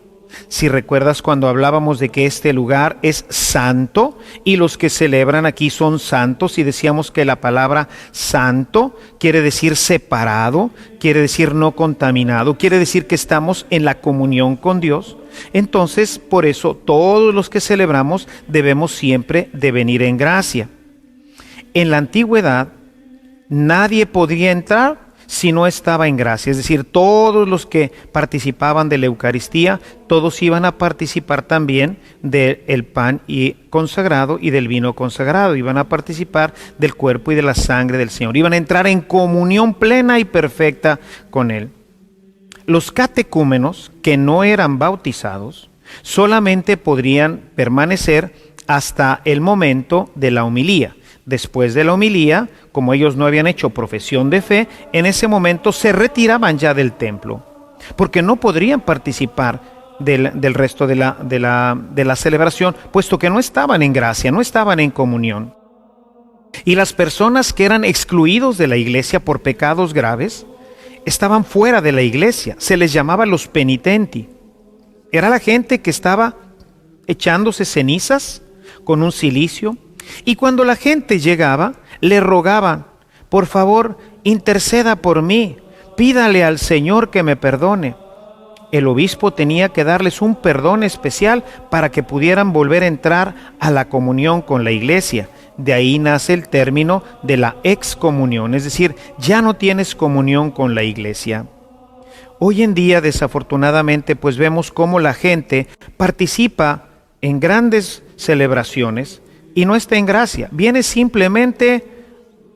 Speaker 4: Si recuerdas cuando hablábamos de que este lugar es santo y los que celebran aquí son santos, y decíamos que la palabra santo quiere decir separado, quiere decir no contaminado, quiere decir que estamos en la comunión con Dios. Entonces, por eso todos los que celebramos debemos siempre de venir en gracia. En la antigüedad nadie podía entrar si no estaba en gracia, es decir, todos los que participaban de la Eucaristía, todos iban a participar también del pan consagrado y del vino consagrado, iban a participar del cuerpo y de la sangre del Señor, iban a entrar en comunión plena y perfecta con Él. Los catecúmenos que no eran bautizados solamente podrían permanecer hasta el momento de la homilía. Después de la homilía, como ellos no habían hecho profesión de fe, en ese momento se retiraban ya del templo, porque no podrían participar del resto de la celebración, puesto que no estaban en gracia, no estaban en comunión. Y las personas que eran excluidos de la iglesia por pecados graves, estaban fuera de la iglesia, se les llamaba los penitenti. Era la gente que estaba echándose cenizas con un cilicio, y cuando la gente llegaba, le rogaban: por favor, interceda por mí, pídale al Señor que me perdone. El obispo tenía que darles un perdón especial para que pudieran volver a entrar a la comunión con la iglesia. De ahí nace el término de la excomunión, es decir, ya no tienes comunión con la iglesia. Hoy en día, desafortunadamente, pues vemos cómo la gente participa en grandes celebraciones y no está en gracia. Viene simplemente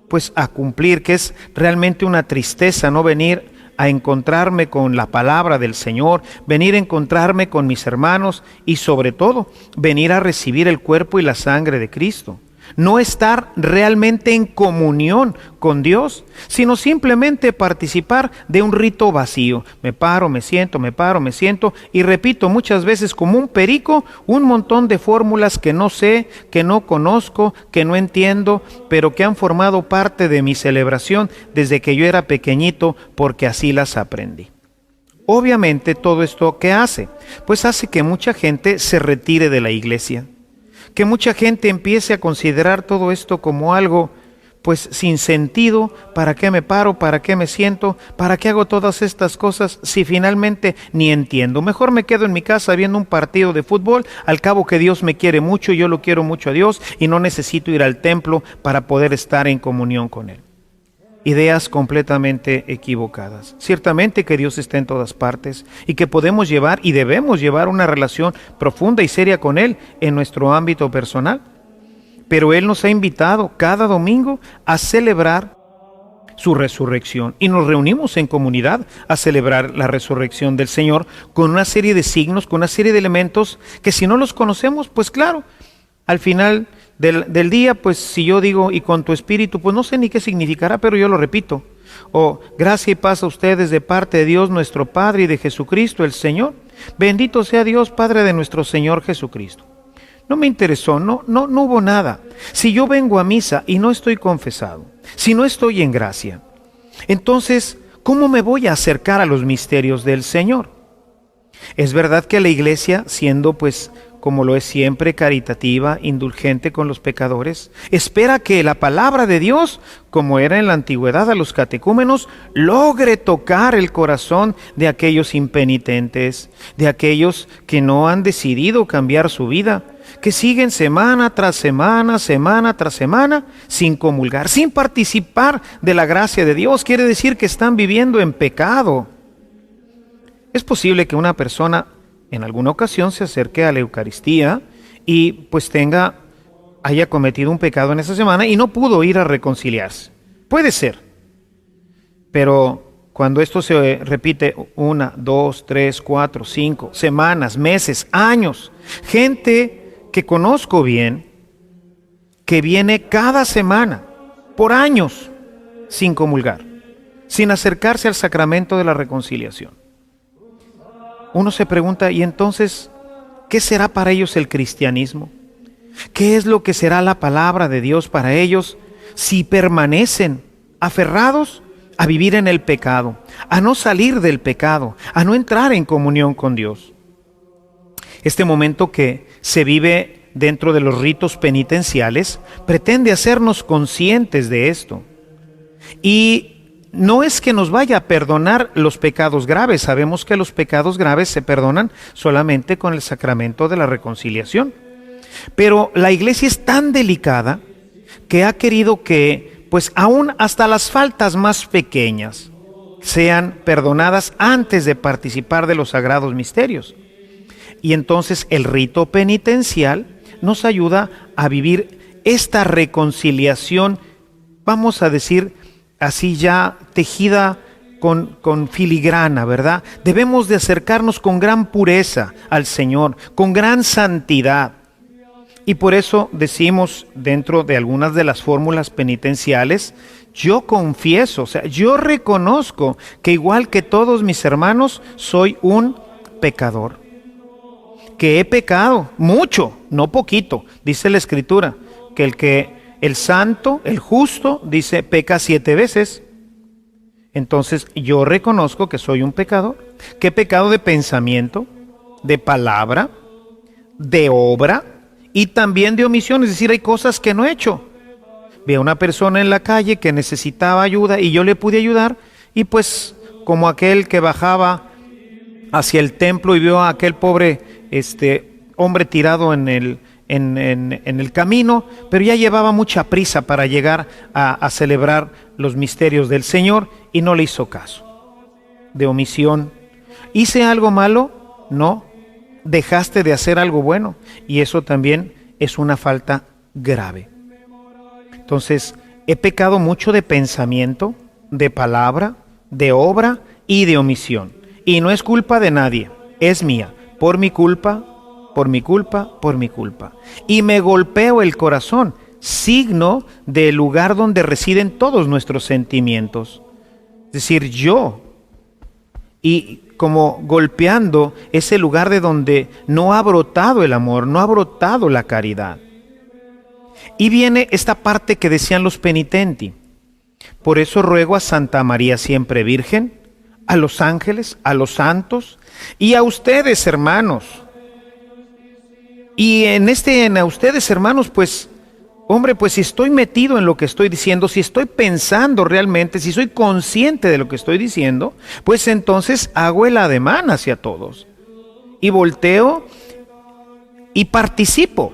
Speaker 4: pues a cumplir, que es realmente una tristeza no venir a encontrarme con la palabra del Señor, venir a encontrarme con mis hermanos y sobre todo venir a recibir el cuerpo y la sangre de Cristo. No estar realmente en comunión con Dios, sino simplemente participar de un rito vacío. Me paro, me siento, me paro, me siento y repito muchas veces como un perico un montón de fórmulas que no sé, que no conozco, que no entiendo, pero que han formado parte de mi celebración desde que yo era pequeñito porque así las aprendí. Obviamente todo esto ¿qué hace? Pues hace que mucha gente se retire de la iglesia. Que mucha gente empiece a considerar todo esto como algo pues sin sentido. ¿Para qué me paro? ¿Para qué me siento? ¿Para qué hago todas estas cosas si finalmente ni entiendo? Mejor me quedo en mi casa viendo un partido de fútbol, al cabo que Dios me quiere mucho y yo lo quiero mucho a Dios y no necesito ir al templo para poder estar en comunión con Él. Ideas completamente equivocadas. Ciertamente que Dios está en todas partes y que podemos llevar y debemos llevar una relación profunda y seria con Él en nuestro ámbito personal. Pero Él nos ha invitado cada domingo a celebrar su resurrección y nos reunimos en comunidad a celebrar la resurrección del Señor con una serie de signos, con una serie de elementos que si no los conocemos, pues claro, al final del día, pues si yo digo y con tu espíritu, pues no sé ni qué significará, pero yo lo repito. O gracia y paz a ustedes de parte de Dios nuestro Padre y de Jesucristo el Señor. Bendito sea Dios Padre de nuestro Señor Jesucristo. No me interesó, no hubo nada. Si yo vengo a misa y no estoy confesado, si no estoy en gracia, entonces, ¿cómo me voy a acercar a los misterios del Señor? Es verdad que la iglesia, siendo pues como lo es siempre, caritativa, indulgente con los pecadores, espera que la palabra de Dios, como era en la antigüedad a los catecúmenos, logre tocar el corazón de aquellos impenitentes, de aquellos que no han decidido cambiar su vida, que siguen semana tras semana, semana tras semana, sin comulgar, sin participar de la gracia de Dios. Quiere decir que están viviendo en pecado. Es posible que una persona en alguna ocasión se acerque a la Eucaristía y pues haya cometido un pecado en esa semana y no pudo ir a reconciliarse. Puede ser. Pero cuando esto se repite 1, 2, 3, 4, 5 semanas, meses, años, gente que conozco bien, que viene cada semana, por años, sin comulgar, sin acercarse al sacramento de la reconciliación. Uno se pregunta, ¿y entonces qué será para ellos el cristianismo? ¿Qué es lo que será la palabra de Dios para ellos si permanecen aferrados a vivir en el pecado, a no salir del pecado, a no entrar en comunión con Dios? Este momento que se vive dentro de los ritos penitenciales pretende hacernos conscientes de esto. Y no es que nos vaya a perdonar los pecados graves. Sabemos que los pecados graves se perdonan solamente con el sacramento de la reconciliación. Pero la iglesia es tan delicada que ha querido que, pues aún hasta las faltas más pequeñas sean perdonadas antes de participar de los sagrados misterios. Y entonces el rito penitencial nos ayuda a vivir esta reconciliación, vamos a decir, así ya tejida con filigrana, ¿verdad? Debemos de acercarnos con gran pureza al Señor, con gran santidad. Y por eso decimos dentro de algunas de las fórmulas penitenciales, yo confieso, o sea, yo reconozco que igual que todos mis hermanos, soy un pecador. Que he pecado mucho, no poquito, dice la Escritura, que el santo, el justo, dice, peca 7 veces. Entonces, yo reconozco que soy un pecador, que he pecado de pensamiento, de palabra, de obra y también de omisión, es decir, hay cosas que no he hecho. Vi a una persona en la calle que necesitaba ayuda y yo le pude ayudar y pues como aquel que bajaba hacia el templo y vio a aquel pobre hombre tirado en el camino, pero ya llevaba mucha prisa para llegar a celebrar los misterios del Señor y no le hizo caso. De omisión. ¿Hice algo malo? No. Dejaste de hacer algo bueno, y eso también es una falta grave. Entonces, he pecado mucho de pensamiento, de palabra, de obra y de omisión. Y no es culpa de nadie, es mía, por mi culpa, por mi culpa, por mi culpa. Y me golpeo el corazón, signo del lugar donde residen todos nuestros sentimientos. Es decir, yo, y como golpeando ese lugar de donde no ha brotado el amor, no ha brotado la caridad. Y viene esta parte que decían los penitenti. Por eso ruego a Santa María siempre Virgen, a los ángeles, a los santos y a ustedes, hermanos. Y en a ustedes, hermanos, pues, hombre, pues si estoy metido en lo que estoy diciendo, si estoy pensando realmente, si soy consciente de lo que estoy diciendo, pues entonces hago el ademán hacia todos. Y volteo y participo.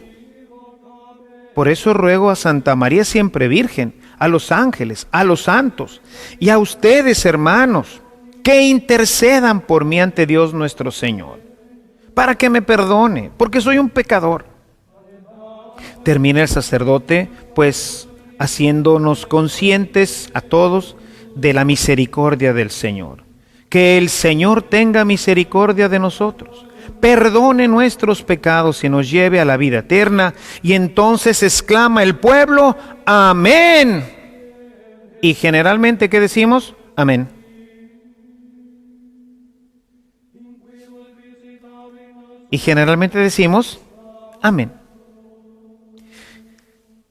Speaker 4: Por eso ruego a Santa María siempre Virgen, a los ángeles, a los santos y a ustedes, hermanos, que intercedan por mí ante Dios nuestro Señor, para que me perdone, porque soy un pecador. Termina el sacerdote, pues, haciéndonos conscientes a todos de la misericordia del Señor. Que el Señor tenga misericordia de nosotros, perdone nuestros pecados y nos lleve a la vida eterna. Y entonces exclama el pueblo, amén. Y generalmente, ¿qué decimos? Amén. Y generalmente decimos, amén.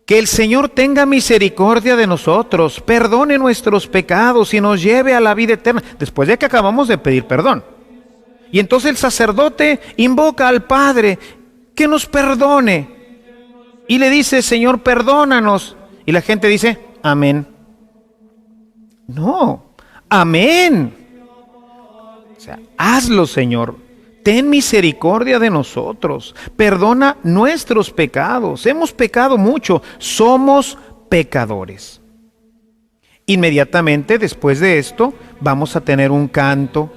Speaker 4: Que el Señor tenga misericordia de nosotros, perdone nuestros pecados y nos lleve a la vida eterna, después de que acabamos de pedir perdón. Y entonces el sacerdote invoca al Padre que nos perdone. Y le dice, Señor, perdónanos. Y la gente dice, amén. No, amén. O sea, hazlo, Señor. Ten misericordia de nosotros. Perdona nuestros pecados. Hemos pecado mucho. Somos pecadores. Inmediatamente después de esto vamos a tener un canto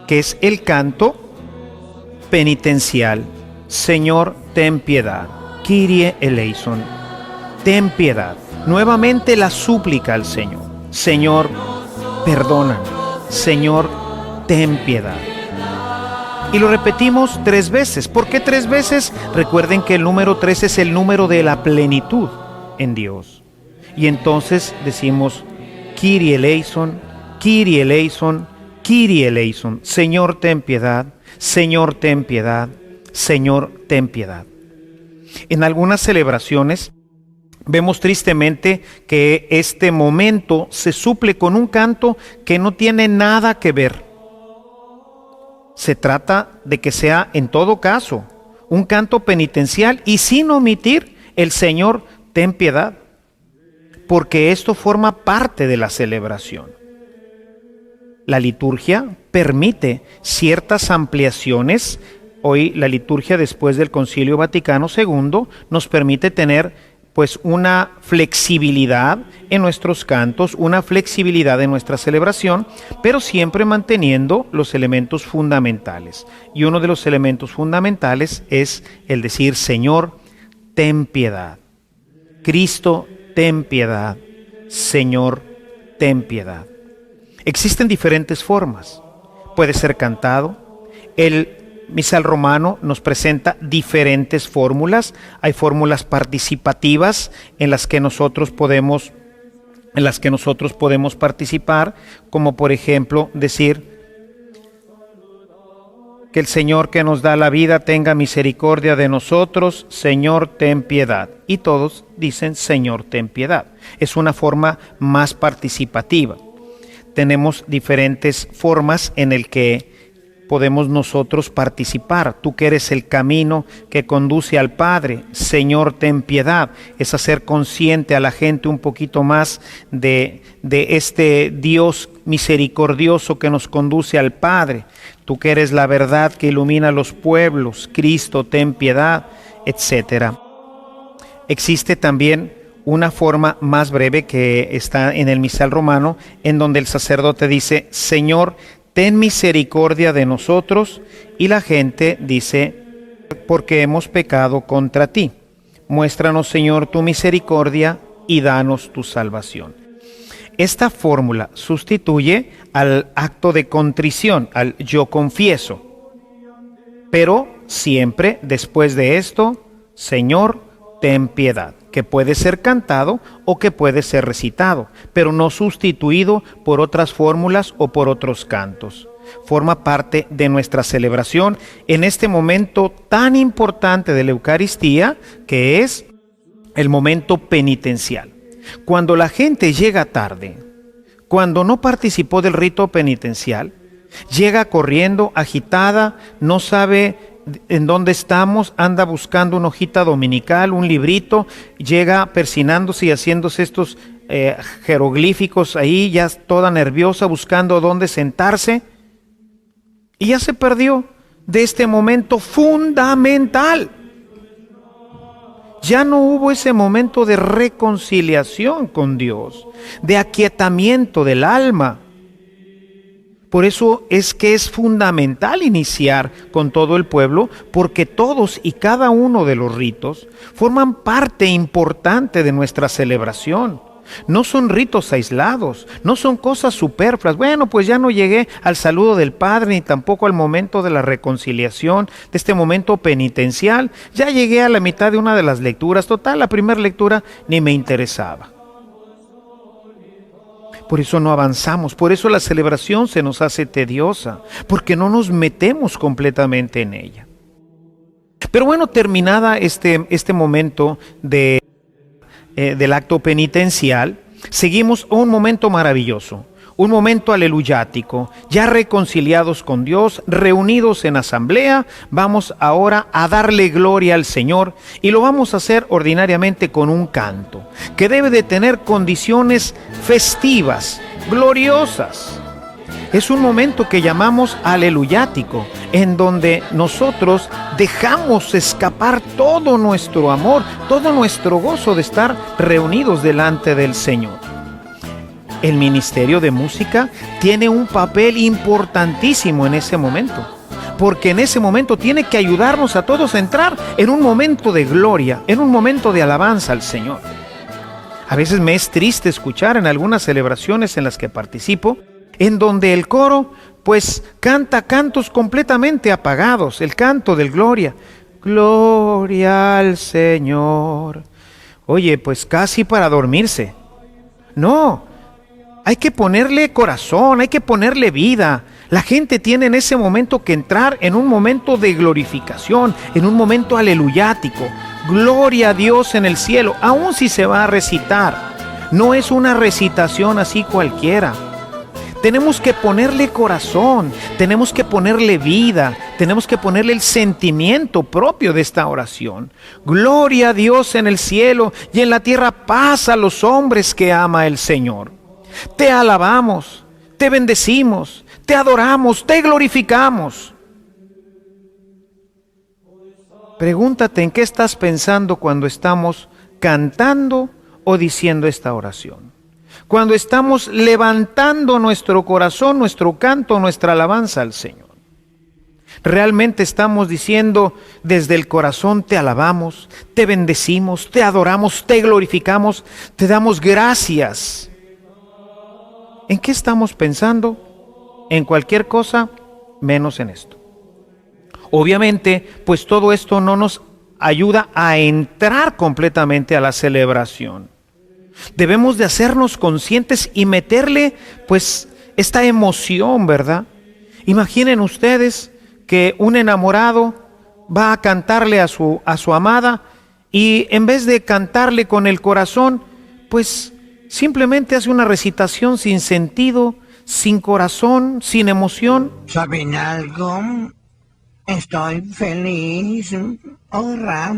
Speaker 4: que es el canto penitencial. Señor, ten piedad. Kyrie eleison. Ten piedad. Nuevamente la súplica al Señor. Señor, perdónanos. Señor, ten piedad. Y lo repetimos 3 veces. ¿Por qué 3 veces? Recuerden que el número 3 es el número de la plenitud en Dios. Y entonces decimos, Kyrie eleison, Kyrie eleison, Kyrie eleison. Señor, ten piedad. Señor, ten piedad. Señor, ten piedad. En algunas celebraciones vemos tristemente que este momento se suple con un canto que no tiene nada que ver. Se trata de que sea, en todo caso, un canto penitencial y sin omitir el Señor, ten piedad, porque esto forma parte de la celebración. La liturgia permite ciertas ampliaciones. Hoy la liturgia, después del Concilio Vaticano II, nos permite tener pues una flexibilidad en nuestros cantos, una flexibilidad en nuestra celebración, pero siempre manteniendo los elementos fundamentales. Y uno de los elementos fundamentales es el decir, Señor, ten piedad. Cristo, ten piedad. Señor, ten piedad. Existen diferentes formas. Puede ser cantado. El Misal Romano nos presenta diferentes fórmulas. Hay fórmulas participativas en las que nosotros podemos participar, como por ejemplo decir que el Señor que nos da la vida tenga misericordia de nosotros, Señor, ten piedad. Y todos dicen, Señor, ten piedad. Es una forma más participativa. Tenemos diferentes formas en el que podemos nosotros participar. Tú que eres el camino que conduce al Padre, Señor, ten piedad. Es hacer consciente a la gente un poquito más de este Dios misericordioso que nos conduce al Padre. Tú que eres la verdad que ilumina los pueblos, Cristo, ten piedad, etc. Existe también una forma más breve que está en el misal romano, en donde el sacerdote dice, Señor, ten misericordia de nosotros, y la gente dice, porque hemos pecado contra ti. Muéstranos, Señor, tu misericordia y danos tu salvación. Esta fórmula sustituye al acto de contrición, al yo confieso. Pero siempre después de esto, Señor, ten piedad, que puede ser cantado o que puede ser recitado, pero no sustituido por otras fórmulas o por otros cantos. Forma parte de nuestra celebración en este momento tan importante de la Eucaristía, que es el momento penitencial. Cuando la gente llega tarde, cuando no participó del rito penitencial, llega corriendo, agitada, no sabe en dónde estamos, anda buscando una hojita dominical, un librito, llega persinándose y haciéndose estos jeroglíficos ahí, ya toda nerviosa, buscando dónde sentarse, y ya se perdió de este momento fundamental. Ya no hubo ese momento de reconciliación con Dios, de aquietamiento del alma. Por eso es que es fundamental iniciar con todo el pueblo, porque todos y cada uno de los ritos forman parte importante de nuestra celebración. No son ritos aislados, no son cosas superfluas. Bueno, pues ya no llegué al saludo del Padre, ni tampoco al momento de la reconciliación, de este momento penitencial. Ya llegué a la mitad de una de las lecturas. Total, la primera lectura ni me interesaba. Por eso no avanzamos, por eso la celebración se nos hace tediosa, porque no nos metemos completamente en ella. Pero bueno, terminada este momento del acto penitencial, seguimos a un momento maravilloso, un momento aleluyático, ya reconciliados con Dios, reunidos en asamblea. Vamos ahora a darle gloria al Señor, y lo vamos a hacer ordinariamente con un canto que debe de tener condiciones festivas, gloriosas. Es un momento que llamamos aleluyático, en donde nosotros dejamos escapar todo nuestro amor, todo nuestro gozo de estar reunidos delante del Señor. El ministerio de música tiene un papel importantísimo en ese momento, porque en ese momento tiene que ayudarnos a todos a entrar en un momento de gloria, en un momento de alabanza al Señor. A veces me es triste escuchar en algunas celebraciones en las que participo, en donde el coro pues canta cantos completamente apagados, el canto del gloria. Gloria al Señor. Oye, pues casi para dormirse. No, hay que ponerle corazón, hay que ponerle vida. La gente tiene en ese momento que entrar en un momento de glorificación, en un momento aleluyático. Gloria a Dios en el cielo, aun si se va a recitar. No es una recitación así cualquiera. Tenemos que ponerle corazón, tenemos que ponerle vida, tenemos que ponerle el sentimiento propio de esta oración. Gloria a Dios en el cielo, y en la tierra paz a los hombres que ama el Señor. Te alabamos, te bendecimos, te adoramos, te glorificamos. Pregúntate en qué estás pensando cuando estamos cantando o diciendo esta oración. Cuando estamos levantando nuestro corazón, nuestro canto, nuestra alabanza al Señor. Realmente estamos diciendo desde el corazón: te alabamos, te bendecimos, te adoramos, te glorificamos, te damos gracias. ¿En qué estamos pensando? En cualquier cosa menos en esto. Obviamente, pues todo esto no nos ayuda a entrar completamente a la celebración. Debemos de hacernos conscientes y meterle pues esta emoción, ¿verdad? Imaginen ustedes que un enamorado va a cantarle a su amada, y en vez de cantarle con el corazón, pues simplemente hace una recitación sin sentido, sin corazón, sin emoción.
Speaker 5: ¿Saben algo? Estoy feliz. Ahora.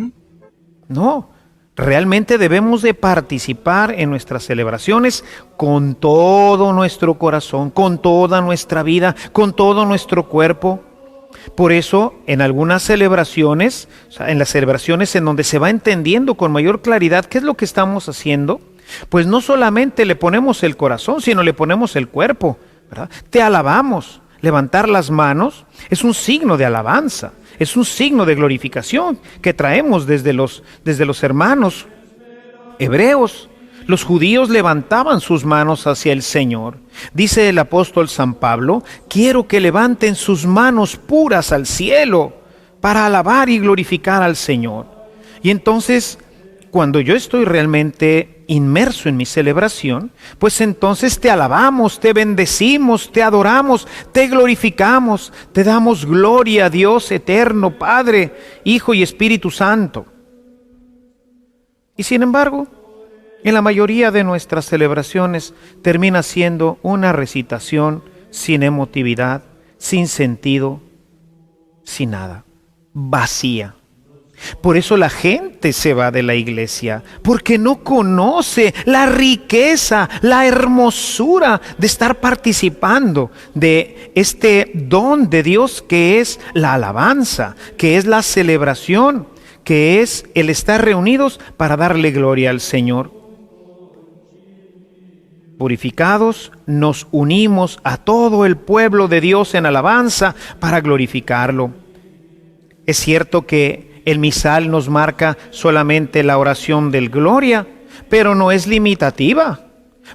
Speaker 4: No, realmente debemos de participar en nuestras celebraciones con todo nuestro corazón, con toda nuestra vida, con todo nuestro cuerpo. Por eso, en algunas celebraciones, en las celebraciones en donde se va entendiendo con mayor claridad qué es lo que estamos haciendo, pues no solamente le ponemos el corazón, sino le ponemos el cuerpo, ¿verdad? Te alabamos. Levantar las manos es un signo de alabanza, es un signo de glorificación que traemos desde los hermanos hebreos. Los judíos levantaban sus manos hacia el Señor. Dice el apóstol San Pablo: quiero que levanten sus manos puras al cielo para alabar y glorificar al Señor. Y entonces, cuando yo estoy realmente inmerso en mi celebración, pues entonces te alabamos, te bendecimos, te adoramos, te glorificamos, te damos gloria a Dios eterno, Padre, Hijo y Espíritu Santo. Y sin embargo, en la mayoría de nuestras celebraciones termina siendo una recitación sin emotividad, sin sentido, sin nada, vacía. Por eso la gente se va de la iglesia, porque no conoce la riqueza, la hermosura de estar participando de este don de Dios que es la alabanza, que es la celebración, que es el estar reunidos para darle gloria al Señor. Purificados, nos unimos a todo el pueblo de Dios en alabanza para glorificarlo. Es cierto que el misal nos marca solamente la oración del gloria, pero no es limitativa.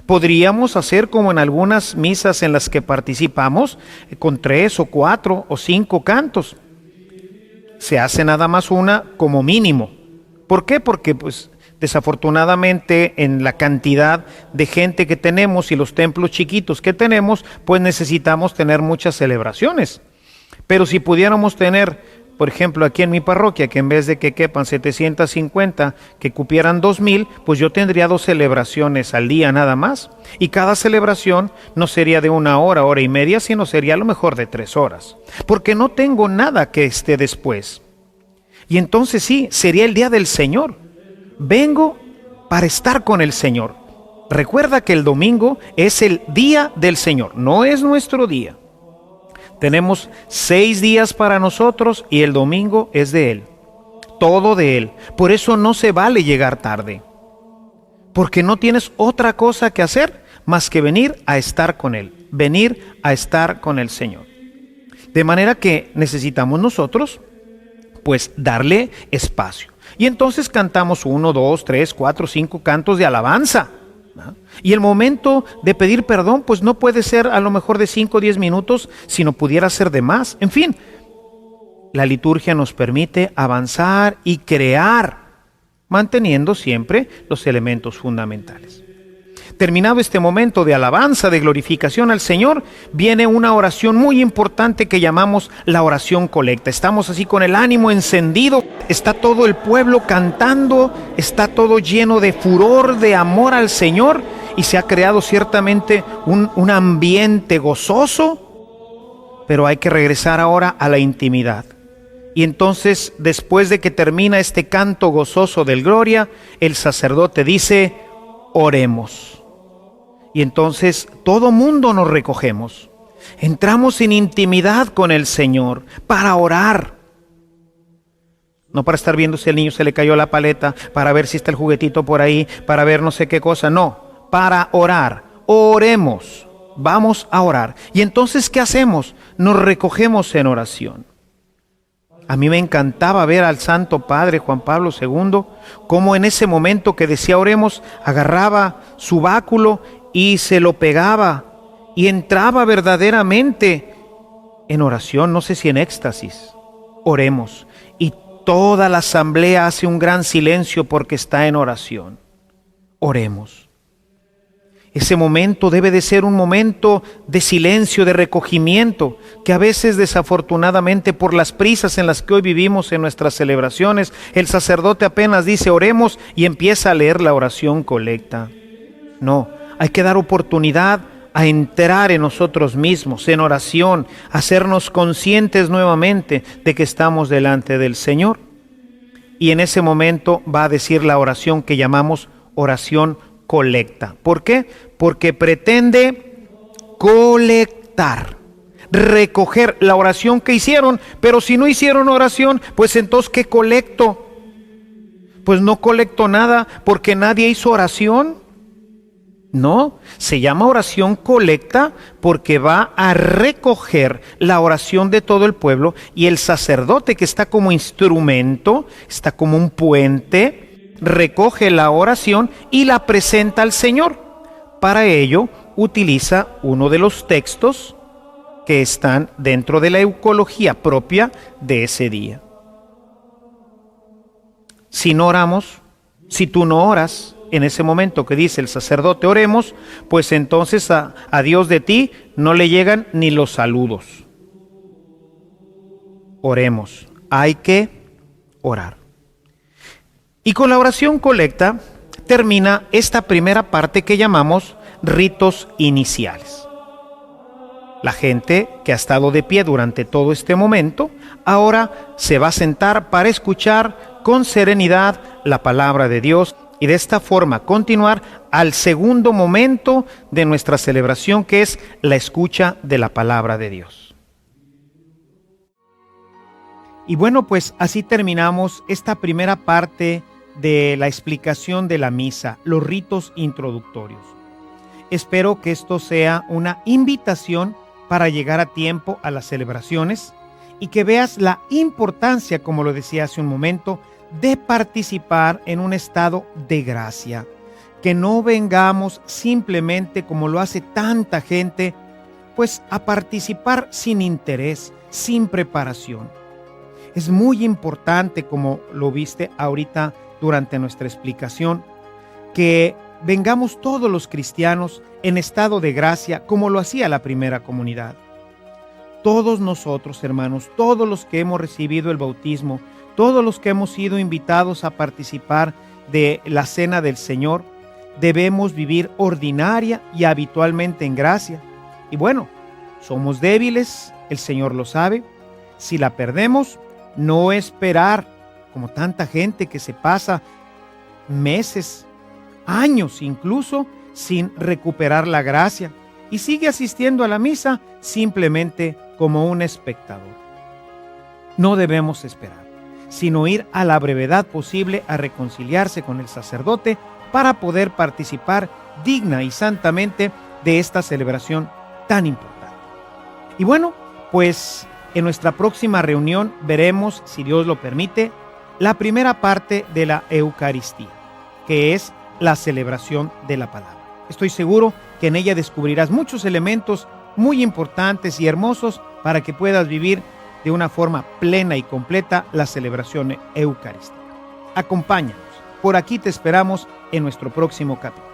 Speaker 4: Podríamos hacer como en algunas misas en las que participamos, con 3 o 4 o 5 cantos. Se hace nada más una como mínimo. ¿Por qué? Porque pues desafortunadamente en la cantidad de gente que tenemos y los templos chiquitos que tenemos, pues necesitamos tener muchas celebraciones. Pero si pudiéramos tener, por ejemplo, aquí en mi parroquia, que en vez de que quepan 750, que cupieran 2000, pues yo tendría 2 celebraciones al día nada más. Y cada celebración no sería de 1 hora, hora y media, sino sería a lo mejor de 3 horas. Porque no tengo nada que esté después. Y entonces sí, sería el día del Señor. Vengo para estar con el Señor. Recuerda que el domingo es el día del Señor, no es nuestro día. Tenemos 6 días para nosotros y el domingo es de Él, todo de Él. Por eso no se vale llegar tarde, porque no tienes otra cosa que hacer más que venir a estar con Él, venir a estar con el Señor. De manera que necesitamos nosotros, pues, darle espacio. Y entonces cantamos 1, 2, 3, 4, 5 cantos de alabanza. Y el momento de pedir perdón, pues no puede ser a lo mejor de 5 o 10 minutos, sino pudiera ser de más. En fin, la liturgia nos permite avanzar y crear, manteniendo siempre los elementos fundamentales. Terminado este momento de alabanza, de glorificación al Señor, viene una oración muy importante que llamamos la oración colecta. Estamos así con el ánimo encendido, está todo el pueblo cantando, está todo lleno de furor, de amor al Señor, y se ha creado ciertamente un ambiente gozoso, pero hay que regresar ahora a la intimidad. Y entonces, después de que termina este canto gozoso del gloria, el sacerdote dice: oremos. Y entonces todo mundo nos recogemos, entramos en intimidad con el Señor para orar. No para estar viendo si al niño se le cayó la paleta, para ver si está el juguetito por ahí, para ver no sé qué cosa, no, para orar. Oremos, vamos a orar. Y entonces, ¿qué hacemos? Nos recogemos en oración. A mí me encantaba ver al Santo Padre Juan Pablo II, cómo en ese momento que decía oremos, agarraba su báculo y se lo pegaba y entraba verdaderamente en oración, no sé si en éxtasis. Oremos. Y toda la asamblea hace un gran silencio porque está en oración. Oremos. Ese momento debe de ser un momento de silencio, de recogimiento, que a veces desafortunadamente por las prisas en las que hoy vivimos en nuestras celebraciones, el sacerdote apenas dice oremos y empieza a leer la oración colecta. No, hay que dar oportunidad a entrar en nosotros mismos, en oración, hacernos conscientes nuevamente de que estamos delante del Señor. Y en ese momento va a decir la oración que llamamos oración colecta. ¿Por qué? Porque pretende colectar, recoger la oración que hicieron, pero si no hicieron oración, pues entonces ¿qué colecto? Pues no colecto nada porque nadie hizo oración. No, se llama oración colecta porque va a recoger la oración de todo el pueblo y el sacerdote, que está como instrumento, está como un puente, recoge la oración y la presenta al Señor. Para ello utiliza uno de los textos que están dentro de la eucología propia de ese día. Si no oramos, si tú no oras, en ese momento que dice el sacerdote oremos, pues entonces a Dios de ti no le llegan ni los saludos. Oremos, hay que orar. Y con la oración colecta termina esta primera parte que llamamos ritos iniciales. La gente que ha estado de pie durante todo este momento, ahora se va a sentar para escuchar con serenidad la palabra de Dios y de esta forma continuar al segundo momento de nuestra celebración, que es la escucha de la palabra de Dios. Y bueno, pues así terminamos esta primera parte de la explicación de la misa, los ritos introductorios. Espero que esto sea una invitación para llegar a tiempo a las celebraciones y que veas la importancia, como lo decía hace un momento, de participar en un estado de gracia, que no vengamos simplemente, como lo hace tanta gente, pues a participar sin interés, sin preparación. Es muy importante, como lo viste ahorita durante nuestra explicación, que vengamos todos los cristianos en estado de gracia, como lo hacía la primera comunidad. Todos nosotros, hermanos, todos los que hemos recibido el bautismo, todos los que hemos sido invitados a participar de la cena del Señor, debemos vivir ordinaria y habitualmente en gracia. Y bueno, somos débiles, el Señor lo sabe. Si la perdemos, no esperar, como tanta gente que se pasa meses, años incluso, sin recuperar la gracia y sigue asistiendo a la misa simplemente como un espectador. No debemos esperar, sino ir a la brevedad posible a reconciliarse con el sacerdote para poder participar digna y santamente de esta celebración tan importante. Y bueno, pues en nuestra próxima reunión veremos, si Dios lo permite, la primera parte de la Eucaristía, que es la celebración de la palabra. Estoy seguro que en ella descubrirás muchos elementos muy importantes y hermosos para que puedas vivir de una forma plena y completa la celebración eucarística. Acompáñanos, por aquí te esperamos en nuestro próximo capítulo.